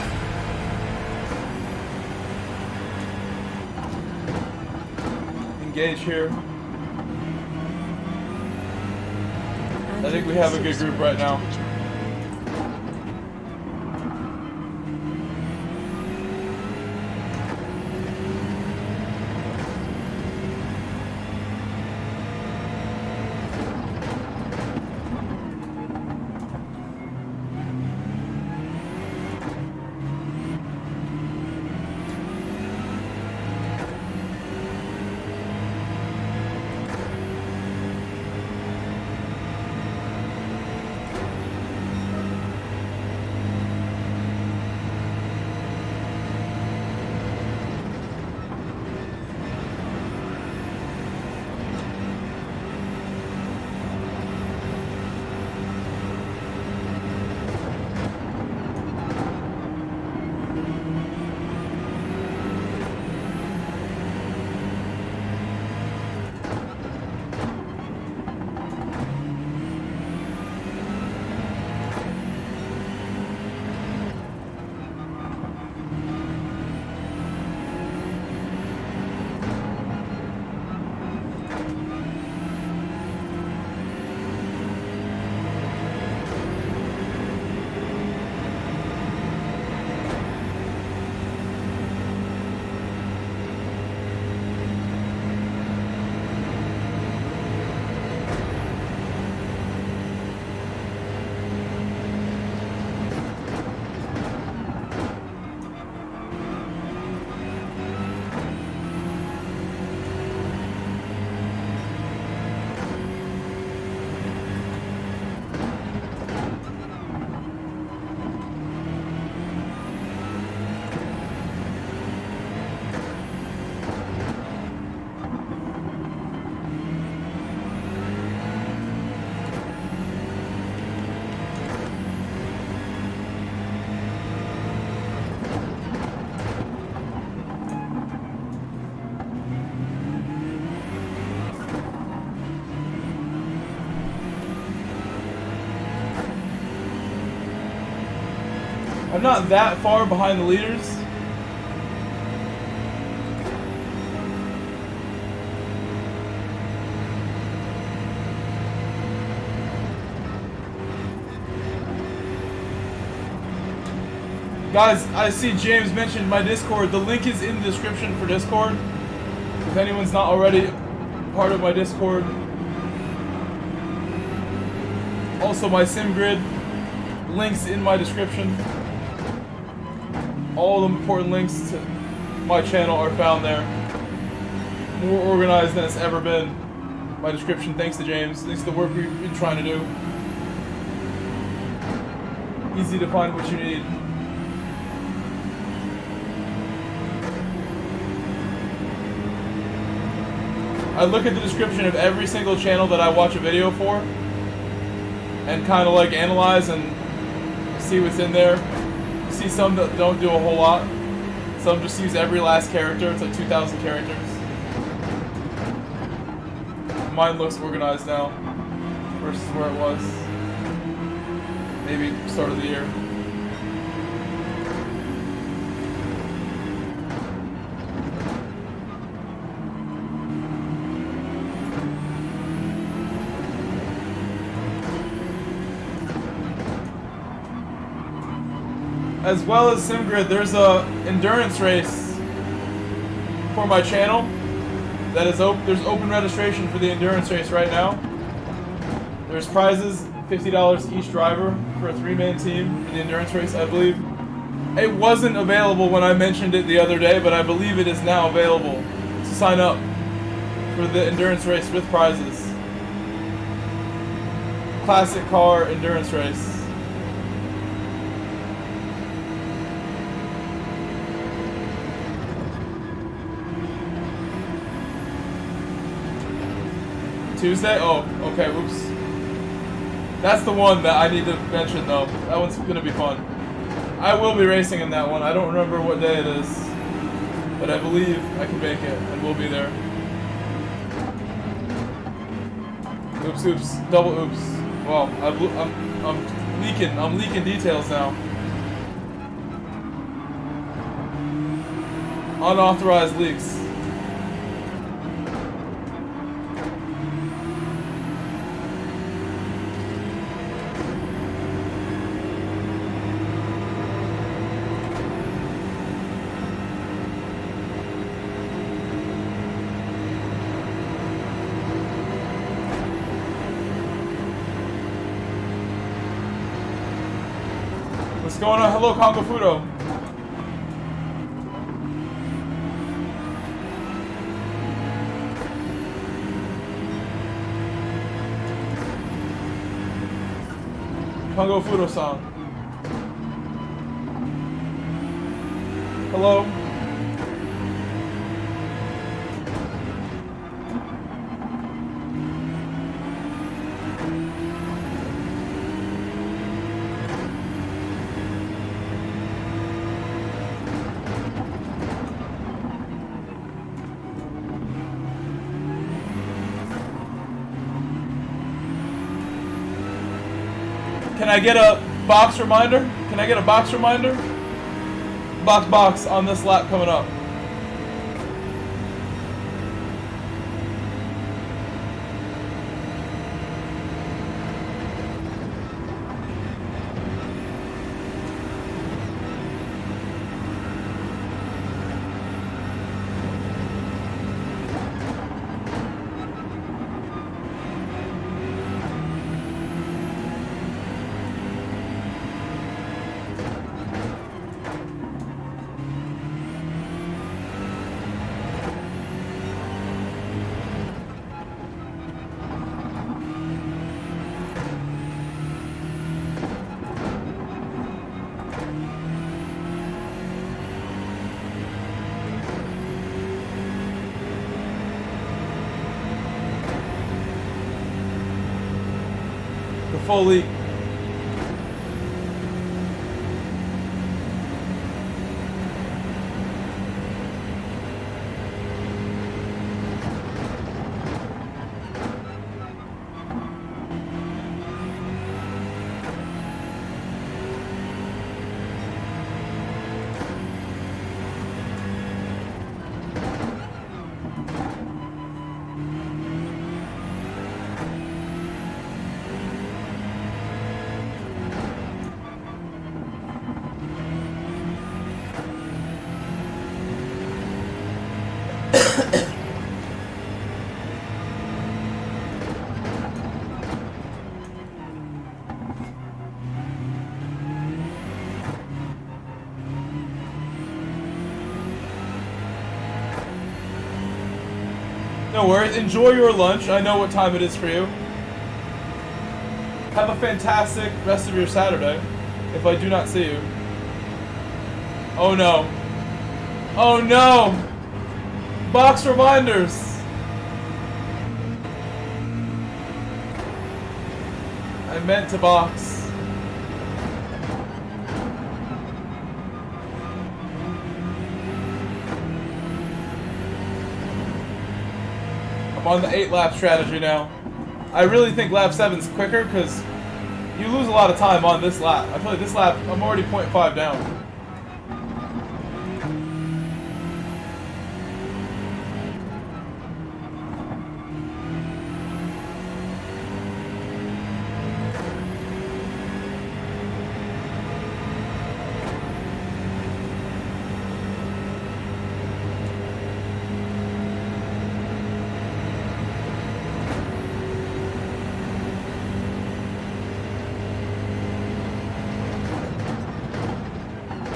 Engage here. I think we have a good group right now. I'm not that far behind the leaders. Guys, I see James mentioned my Discord. The link is in the description for Discord. If anyone's not already part of my Discord. Also, my SIMGRID links in my description. All the important links to my channel are found there. More organized than it's ever been. My description, thanks to James. Thanks to the work we've been trying to do. Easy to find what you need. I look at the description of every single channel that I watch a video for and kind of like analyze and see what's in there. You see some that don't do a whole lot. Some just use every last character. It's like 2,000 characters. Mine looks organized now versus where it was maybe start of the year. As well as SIMGRID, there's a endurance race for my channel that is open. There's open registration for the endurance race right now. There's prizes, $50 each driver for a 3-man team for the endurance race, I believe. It wasn't available when I mentioned it the other day, but I believe it is now available to sign up for the endurance race with prizes. Classic car endurance race. Tuesday? Oh, okay, whoops. That's the one that I need to mention though. That one's gonna be fun. I will be racing in that one. I don't remember what day it is, but I believe I can make it and we'll be there. Oops, oops, double oops. Wow, I'm leaking details now. Unauthorized leaks. What's going on? Hello, Congo Fudo. Congo Fudo-san. Hello. Can I get a box reminder? Can I get a box reminder? Box on this lap coming up. Full leak. No worries. Enjoy your lunch. I know what time it is for you. Have a fantastic rest of your Saturday, if I do not see you. Oh no. Oh no! Box reminders! I meant to box. I'm on the 8-lap strategy now. I really think lap 7's quicker because you lose a lot of time on this lap. I feel like this lap, I'm already 0.5 down.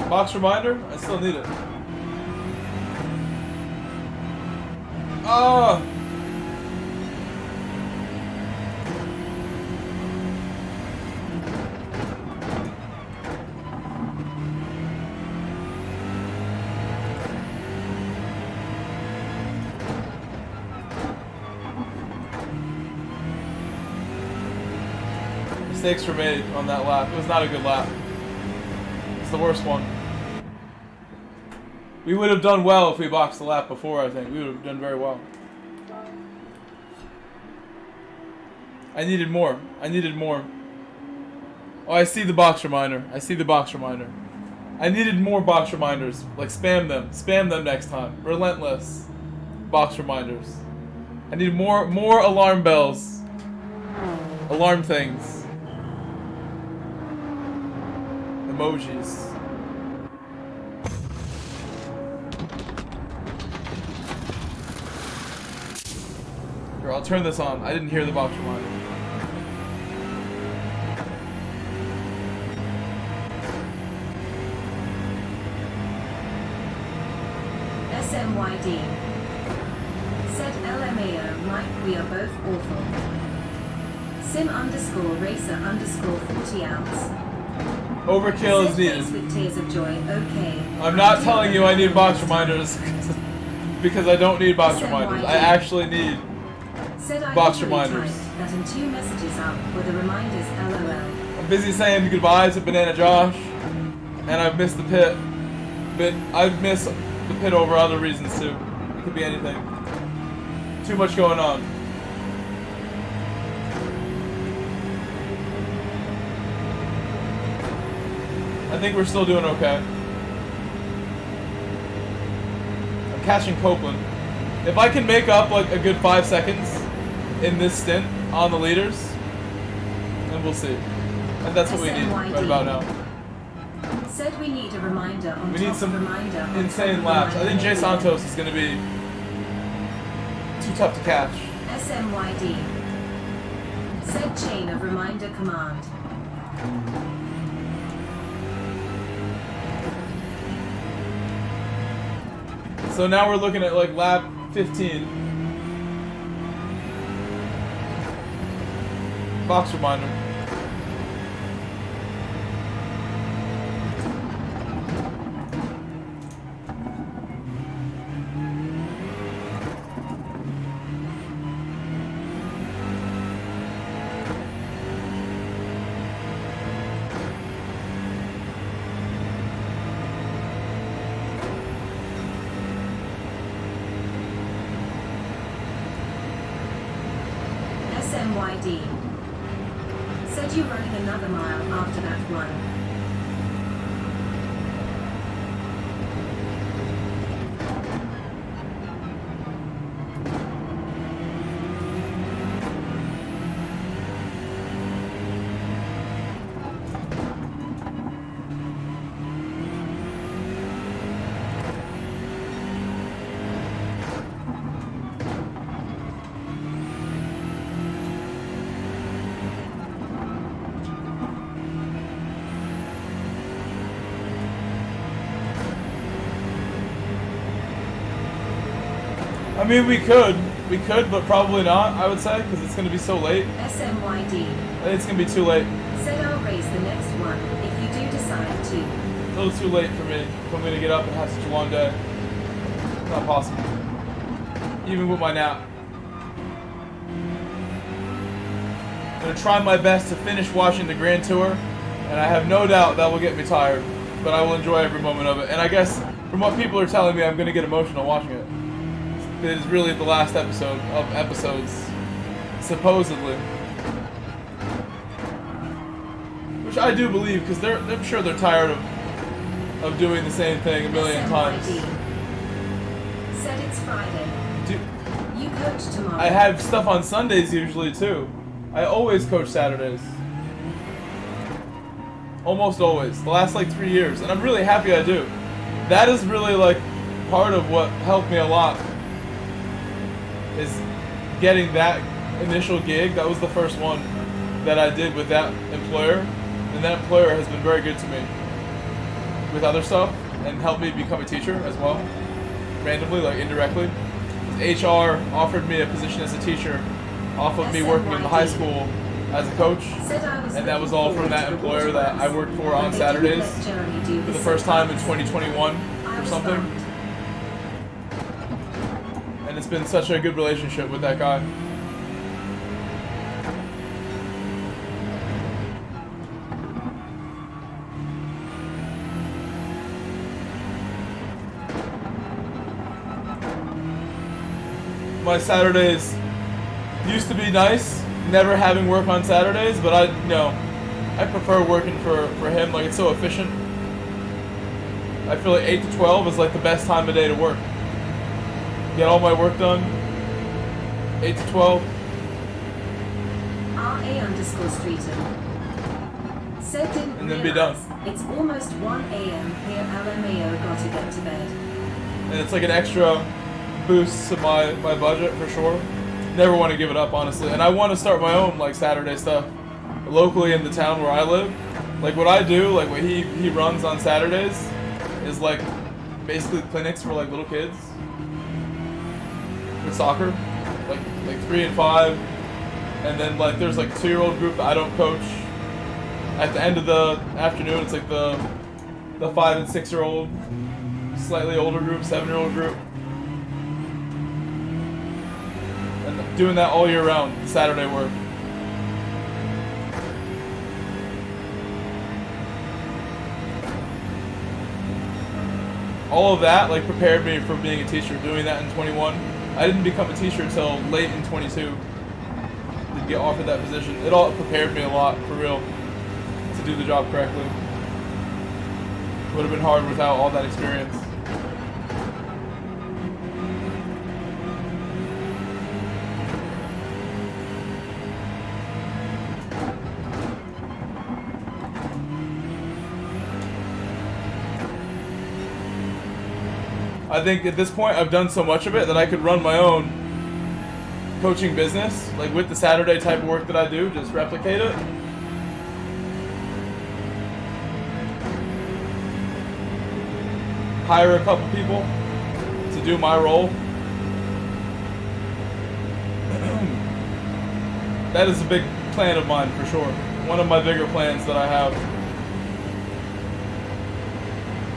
Box reminder? I still need it. Oh! Mistakes were made on that lap. It was not a good lap. It's the worst one. We would have done well if we boxed the lap before, I think. We would have done very well. I needed more. I needed more. Oh, I see the box reminder. I see the box reminder. I needed more box reminders. Like, spam them. Spam them next time. Relentless box reminders. I need more alarm bells. Alarm things. Emojis. Here, I'll turn this on. I didn't hear the box reminder. SMYD. Said LMAO, Mike, we are both awful. Sim_racer_40 ounce. Overkill is needed. With tears of joy, okay. I'm not telling you I need box reminders because I don't need box reminders. I actually need box reminders. That in 2 messages up with the reminders LOL. I'm busy saying goodbye to Banana Josh, and I've missed the pit. But I've missed the pit over other reasons too. It could be anything. Too much going on. I think we're still doing okay. I'm catching Copeland. If I can make up like a good 5 seconds in this stint on the leaders, then we'll see. And that's what we need right about now. Said we need a reminder on We need top some reminder on insane top laps. I reminder. think Jay Santos is going to be too tough to catch. SMYD. Said chain of reminder command. So now we're looking at like lap 15. Box reminder. SMYD. Said you running another mile after that one. I mean, we could. We could, but probably not, I would say, because it's going to be so late. SMYD. It's going to be too late. Said I'll raise the next one if you do decide to. A little too late for me if I'm going to get up and have such a long day. It's not possible. Even with my nap. I'm going to try my best to finish watching the Grand Tour, and I have no doubt that will get me tired, but I will enjoy every moment of it. And I guess, from what people are telling me, I'm going to get emotional watching it. It is really the last episode of episodes, supposedly. Which I do believe, because I'm sure they're tired of doing the same thing a million times. Said it's Friday. Dude, You coach tomorrow. I have stuff on Sundays usually too. I always coach Saturdays. Almost always. The last like 3 years. And I'm really happy I do. That is really like part of what helped me a lot. Is getting that initial gig. That was the first one that I did with that employer. And that employer has been very good to me with other stuff and helped me become a teacher as well. Randomly, like indirectly. HR offered me a position as a teacher off of me working in the high school as a coach. And that was all from that employer that I worked for on Saturdays for the first time in 2021 or something. And it's been such a good relationship with that guy. My Saturdays used to be nice, never having work on Saturdays, but I prefer working for him. Like, it's so efficient. I feel like 8 to 12 is like the best time of day to work. Get all my work done. 8 to 12. RA_Streeton. Said didn't And then be done. It's almost 1 a.m. here. LMAO gotta get to bed. And it's like an extra boost to my budget for sure. Never want to give it up, honestly. And I want to start my own like Saturday stuff locally in the town where I live. Like what I do, like what he runs on Saturdays is like basically clinics for like little kids with soccer, like 3 and 5, and then like there's like a 2-year-old group that I don't coach. At the end of the afternoon, it's like the 5 and 6-year-old, slightly older group, 7-year-old group. Doing that all year round, Saturday work. All of that like prepared me for being a teacher. Doing that in 21, I didn't become a teacher until late in 22. To get offered that position, it all prepared me a lot for real to do the job correctly. Would have been hard without all that experience. I think at this point I've done so much of it that I could run my own coaching business, like with the Saturday type of work that I do, just replicate it. Hire a couple people to do my role. That is a big plan of mine for sure. One of my bigger plans that I have.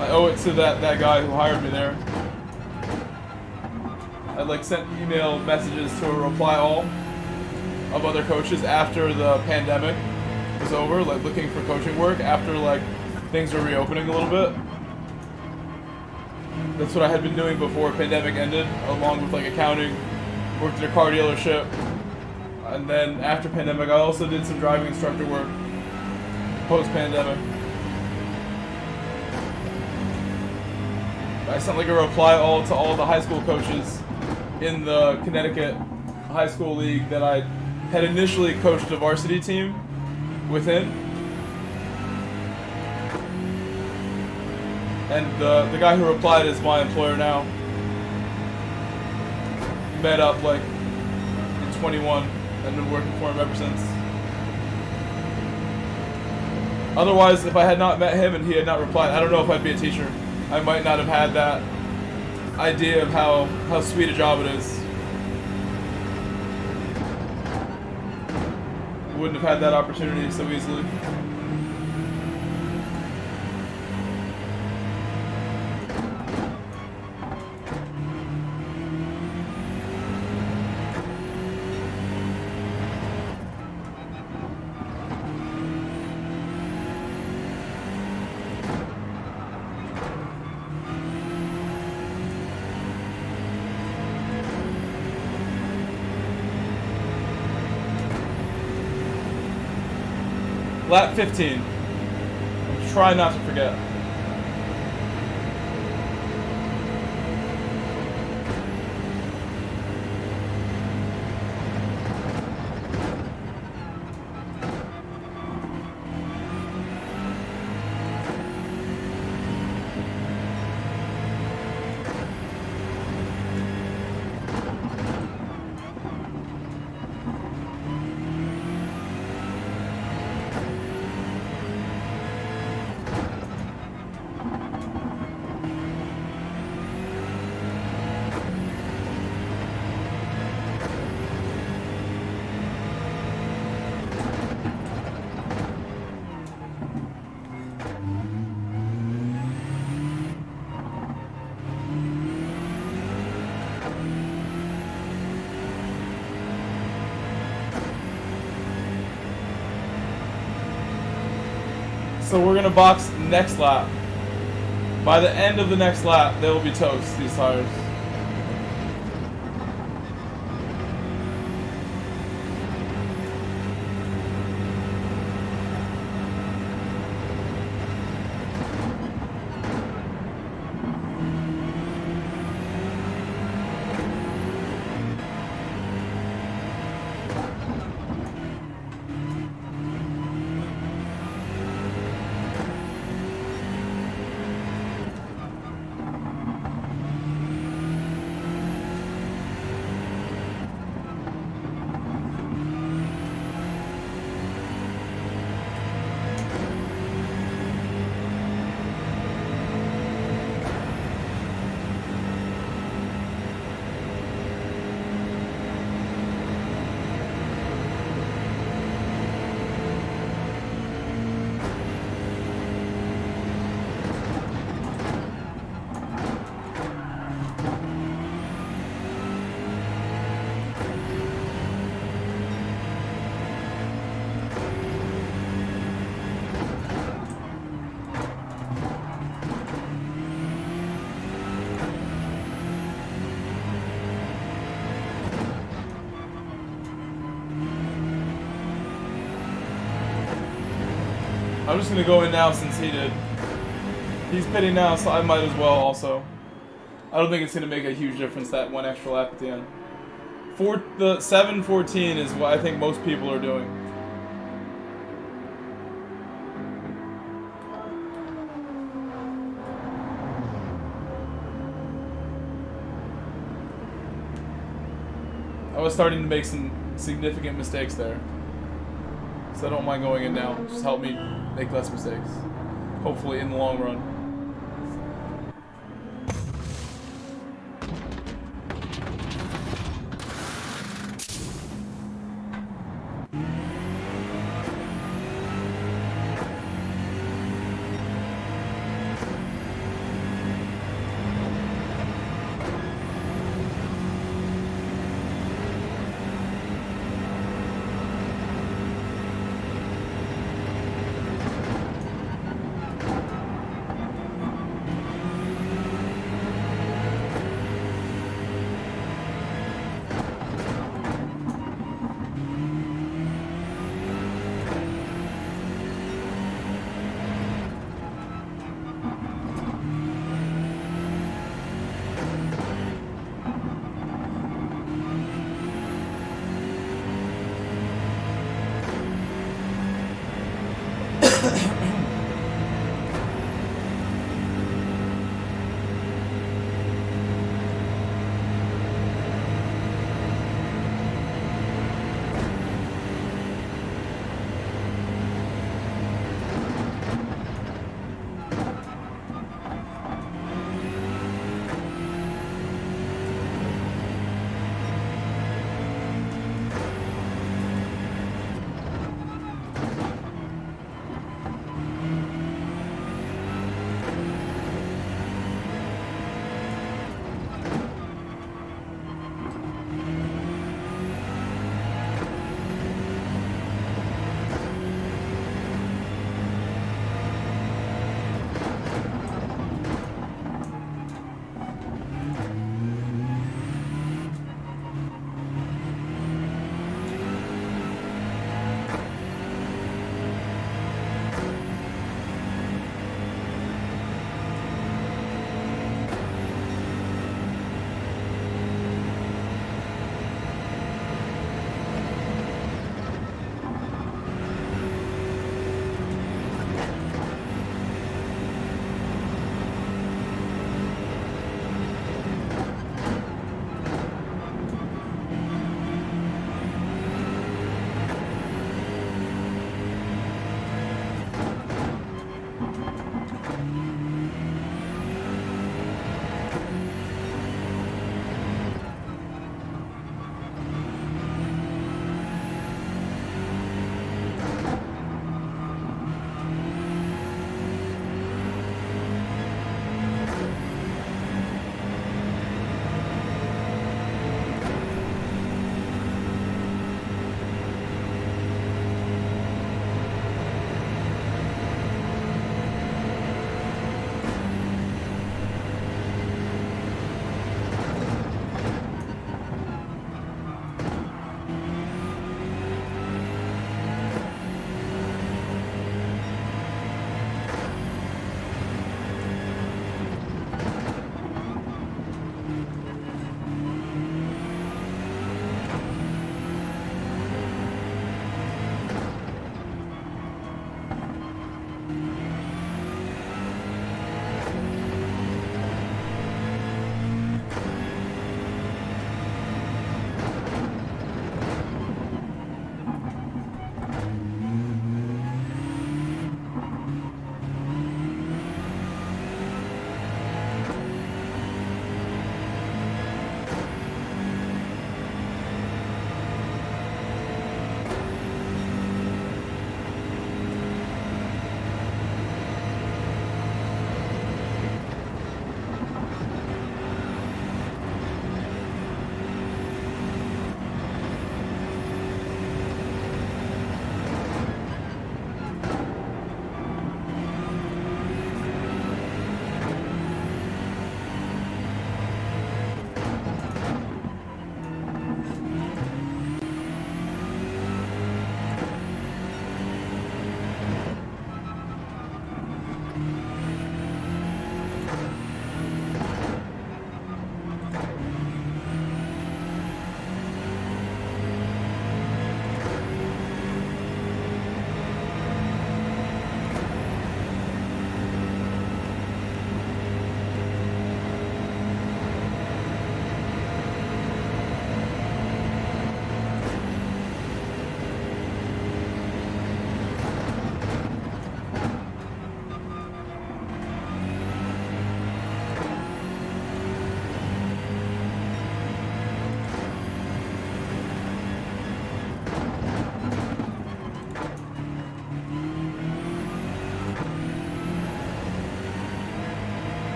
I owe it to that guy who hired me there. I like sent email messages to a reply all of other coaches after the pandemic was over, like looking for coaching work after like things were reopening a little bit. That's what I had been doing before pandemic ended, along with like accounting, worked at a car dealership, and then after pandemic I also did some driving instructor work post-pandemic. I sent like a reply all to all the high school coaches in the Connecticut High School League that I had initially coached a varsity team within. And the guy who replied is my employer now. Met up like in 21 and been working for him ever since. Otherwise, if I had not met him and he had not replied, I don't know if I'd be a teacher. I might not have had that idea of how sweet a job it is wouldn't have had that opportunity so easily. Lap 15. Try not to forget. So we're gonna box next lap. By the end of the next lap, they will be toast, these tires. I'm just gonna go in now since he did. He's pitting now, so I might as well also. I don't think it's gonna make a huge difference, that one extra lap at the end. The 7:14 is what I think most people are doing. I was starting to make some significant mistakes there. So I don't mind going in now. Just help me make less mistakes. Hopefully in the long run.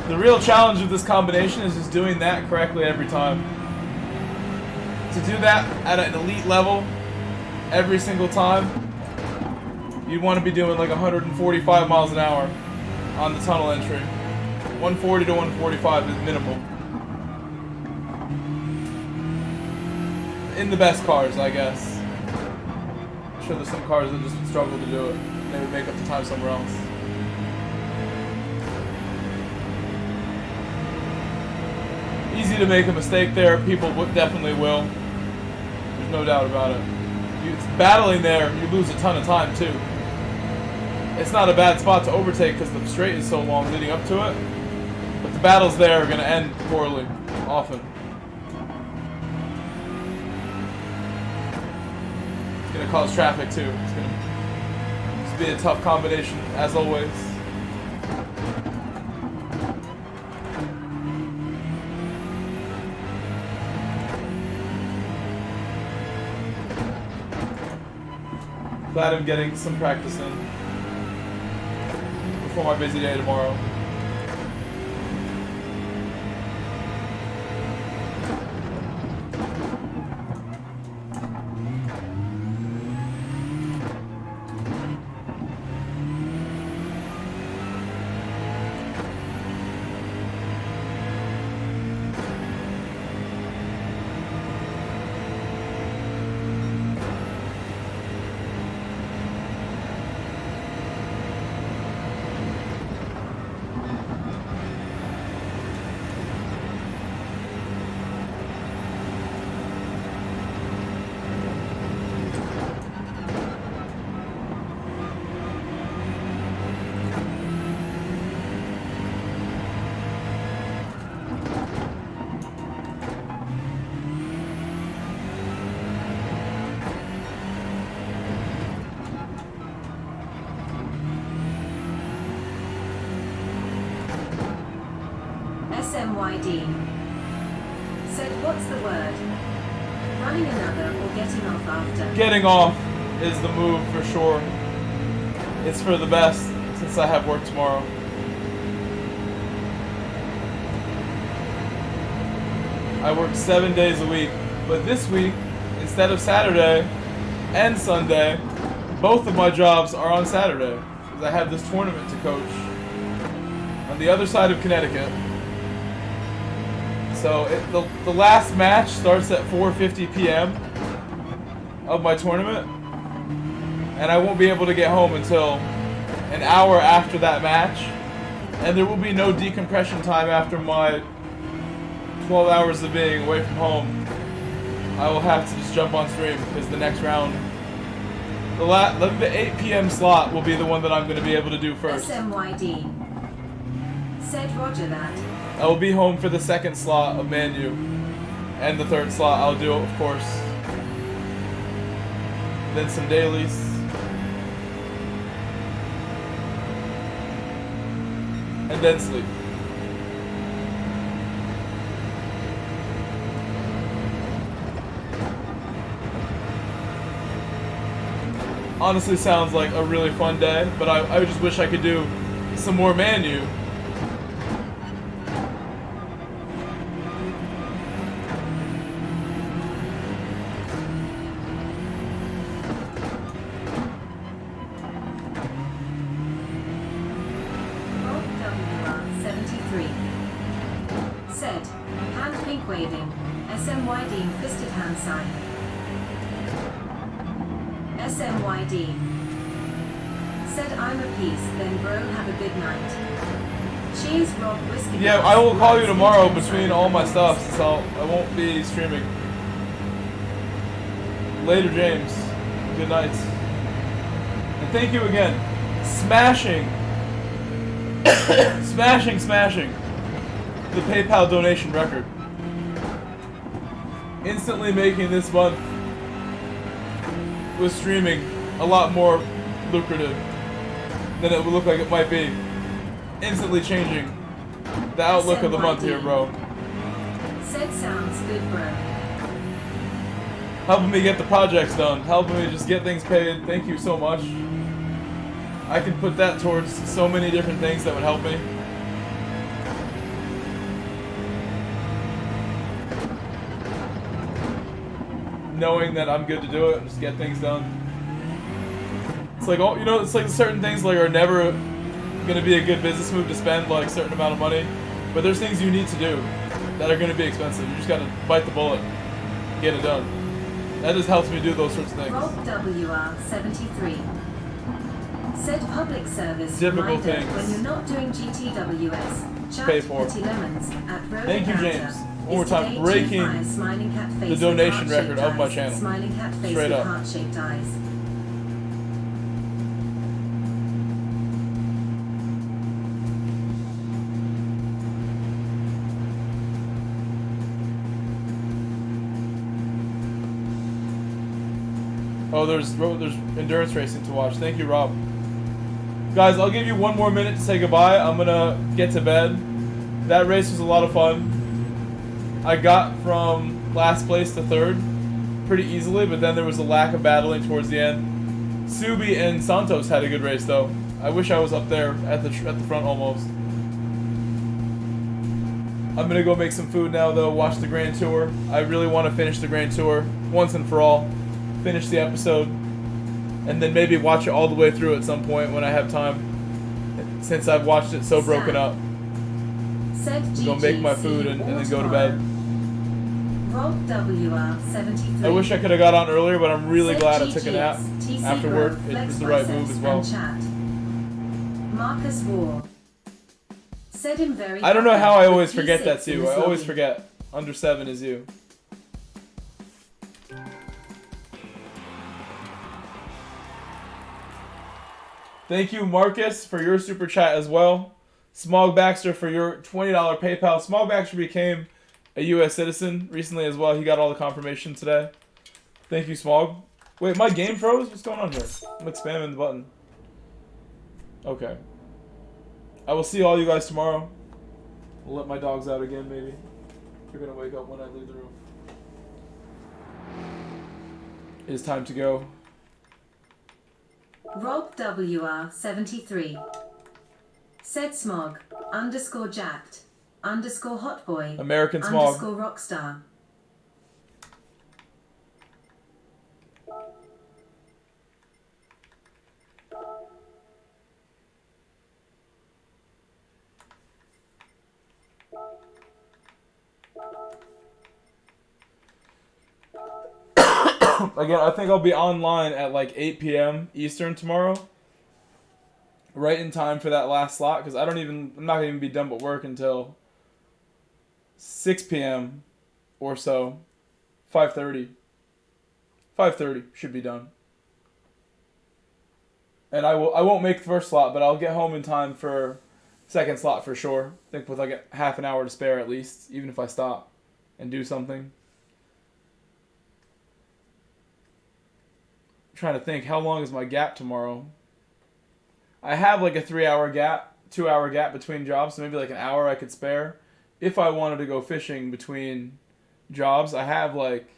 The real challenge of this combination is just doing that correctly every time. To do that at an elite level every single time, you'd want to be doing like 145 miles an hour on the tunnel entry. 140 to 145 is minimal. In the best cars, I guess. I'm sure there's some cars that just would struggle to do it. They would make up the time somewhere else. Easy to make a mistake there. People definitely will. There's no doubt about it. Battling there, you lose a ton of time too. It's not a bad spot to overtake because the straight is so long leading up to it. But the battles there are going to end poorly, often. It's going to cause traffic too. It's going to be a tough combination, as always. Glad I'm getting some practice in before my busy day tomorrow. SMYD said, what's the word? Running another or getting off after? Getting off is the move for sure. It's for the best since I have work tomorrow. I work 7 days a week, but this week, instead of Saturday and Sunday, both of my jobs are on Saturday because I have this tournament to coach on the other side of Connecticut. So the last match starts at 4:50 p.m. of my tournament, and I won't be able to get home until an hour after that match, and there will be no decompression time after my 12 hours of being away from home. I will have to just jump on stream because the next round, the 8 p.m. slot will be the one that I'm going to be able to do first. SMYD said roger that. I will be home for the second slot of Manu, and the third slot I'll do, of course. Then some dailies. And then sleep. Honestly sounds like a really fun day, but I just wish I could do some more Manu. Said, hand pink waving, SMYD fisted hand sign. SMYD said, I'm a piece, then bro, have a good night. Cheers, Rob, whiskey. Yeah, I will call you tomorrow between all my stuff, so I won't be streaming. Later, James. Good night. And thank you again. Smashing the PayPal donation record. Instantly making this month with streaming a lot more lucrative than it would look like it might be. Instantly changing the outlook of the month here, bro. Said sounds good, bro. Helping me get the projects done. Helping me just get things paid. Thank you so much. I can put that towards so many different things that would help me. knowing that I'm good to do it and just get things done. It's like, oh, you know, it's like certain things like are never gonna be a good business move to spend like a certain amount of money, but there's things you need to do that are gonna be expensive. You just gotta bite the bullet, get it done. That just helps me do those sorts of things. Rob WR73 said public service Difficult reminder things. when you're not doing GTWS. Chat Pay for. Pretty Lemons at Road Thank you, Encounter James. One more is time, today breaking 25 smiling cat face the with donation heart-shaped record of my eyes. channel. Smiling cat face Straight with up. heart-shaped eyes. Oh, there's endurance racing to watch. Thank you, Rob. Guys, I'll give you one more minute to say goodbye. I'm gonna get to bed. That race was a lot of fun. I got from last place to third pretty easily, but then there was a lack of battling towards the end. Subi and Santos had a good race though. I wish I was up there at the front almost. I'm gonna go make some food now though. Watch the Grand Tour. I really want to finish the Grand Tour once and for all. Finish the episode, and then maybe watch it all the way through at some point when I have time. Since I've watched it so broken up, I'm gonna make my food and then go to bed. Rob WR73. I wish I could have got on earlier, but I'm really Said glad I took a GGS, nap TC after Growth, work. It Flex was the right move Biceps, as well. and chat. Marcus War said him very I don't know happy how I with always P6 forget that's in you. his I always lobby. forget. Under 7 is you. Thank you, Marcus, for your super chat as well. Smog Baxter for your $20 PayPal. Smog Baxter became a U.S. citizen recently as well. He got all the confirmation today. Thank you, Smog. Wait, my game froze? What's going on here? I'm like spamming the button. Okay. I will see all you guys tomorrow. We'll let my dogs out again, maybe. They're going to wake up when I leave the room. It is time to go. Rob WR73 said Smog _ jacked _ hotboy American Smog. _ rockstar. Again, I think I'll be online at like 8 p.m. Eastern tomorrow. Right in time for that last slot, because I'm not going to even be done with work until 6 p.m. or so. 5:30. 5:30 should be done. And I won't make the first slot, but I'll get home in time for second slot for sure. I think with like a half an hour to spare at least, even if I stop and do something. Trying to think, how long is my gap tomorrow? I have like a 3-hour gap, 2-hour gap between jobs, so maybe like an hour I could spare. If I wanted to go fishing between jobs, I'm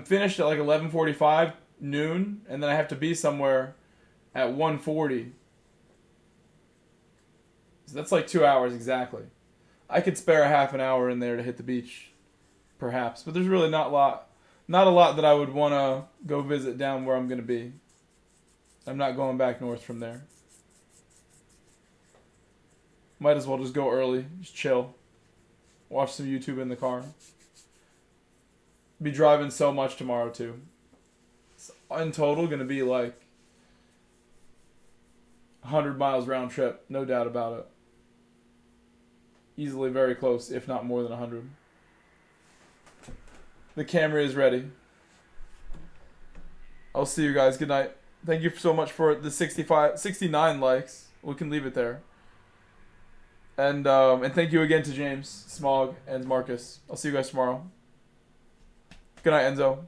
finished at like 11:45 noon, and then I have to be somewhere at 1:40. So that's like 2 hours exactly. I could spare a half an hour in there to hit the beach, perhaps, but there's really not a lot that I would want to go visit down where I'm going to be. I'm not going back north from there. Might as well just go early. Just chill. Watch some YouTube in the car. Be driving so much tomorrow too. It's in total going to be like 100 miles round trip. No doubt about it. Easily very close, if not more than 100. The camera is ready. I'll see you guys. Good night. Thank you so much for the 69 likes. We can leave it there. And thank you again to James, Smog, and Marcus. I'll see you guys tomorrow. Good night, Enzo.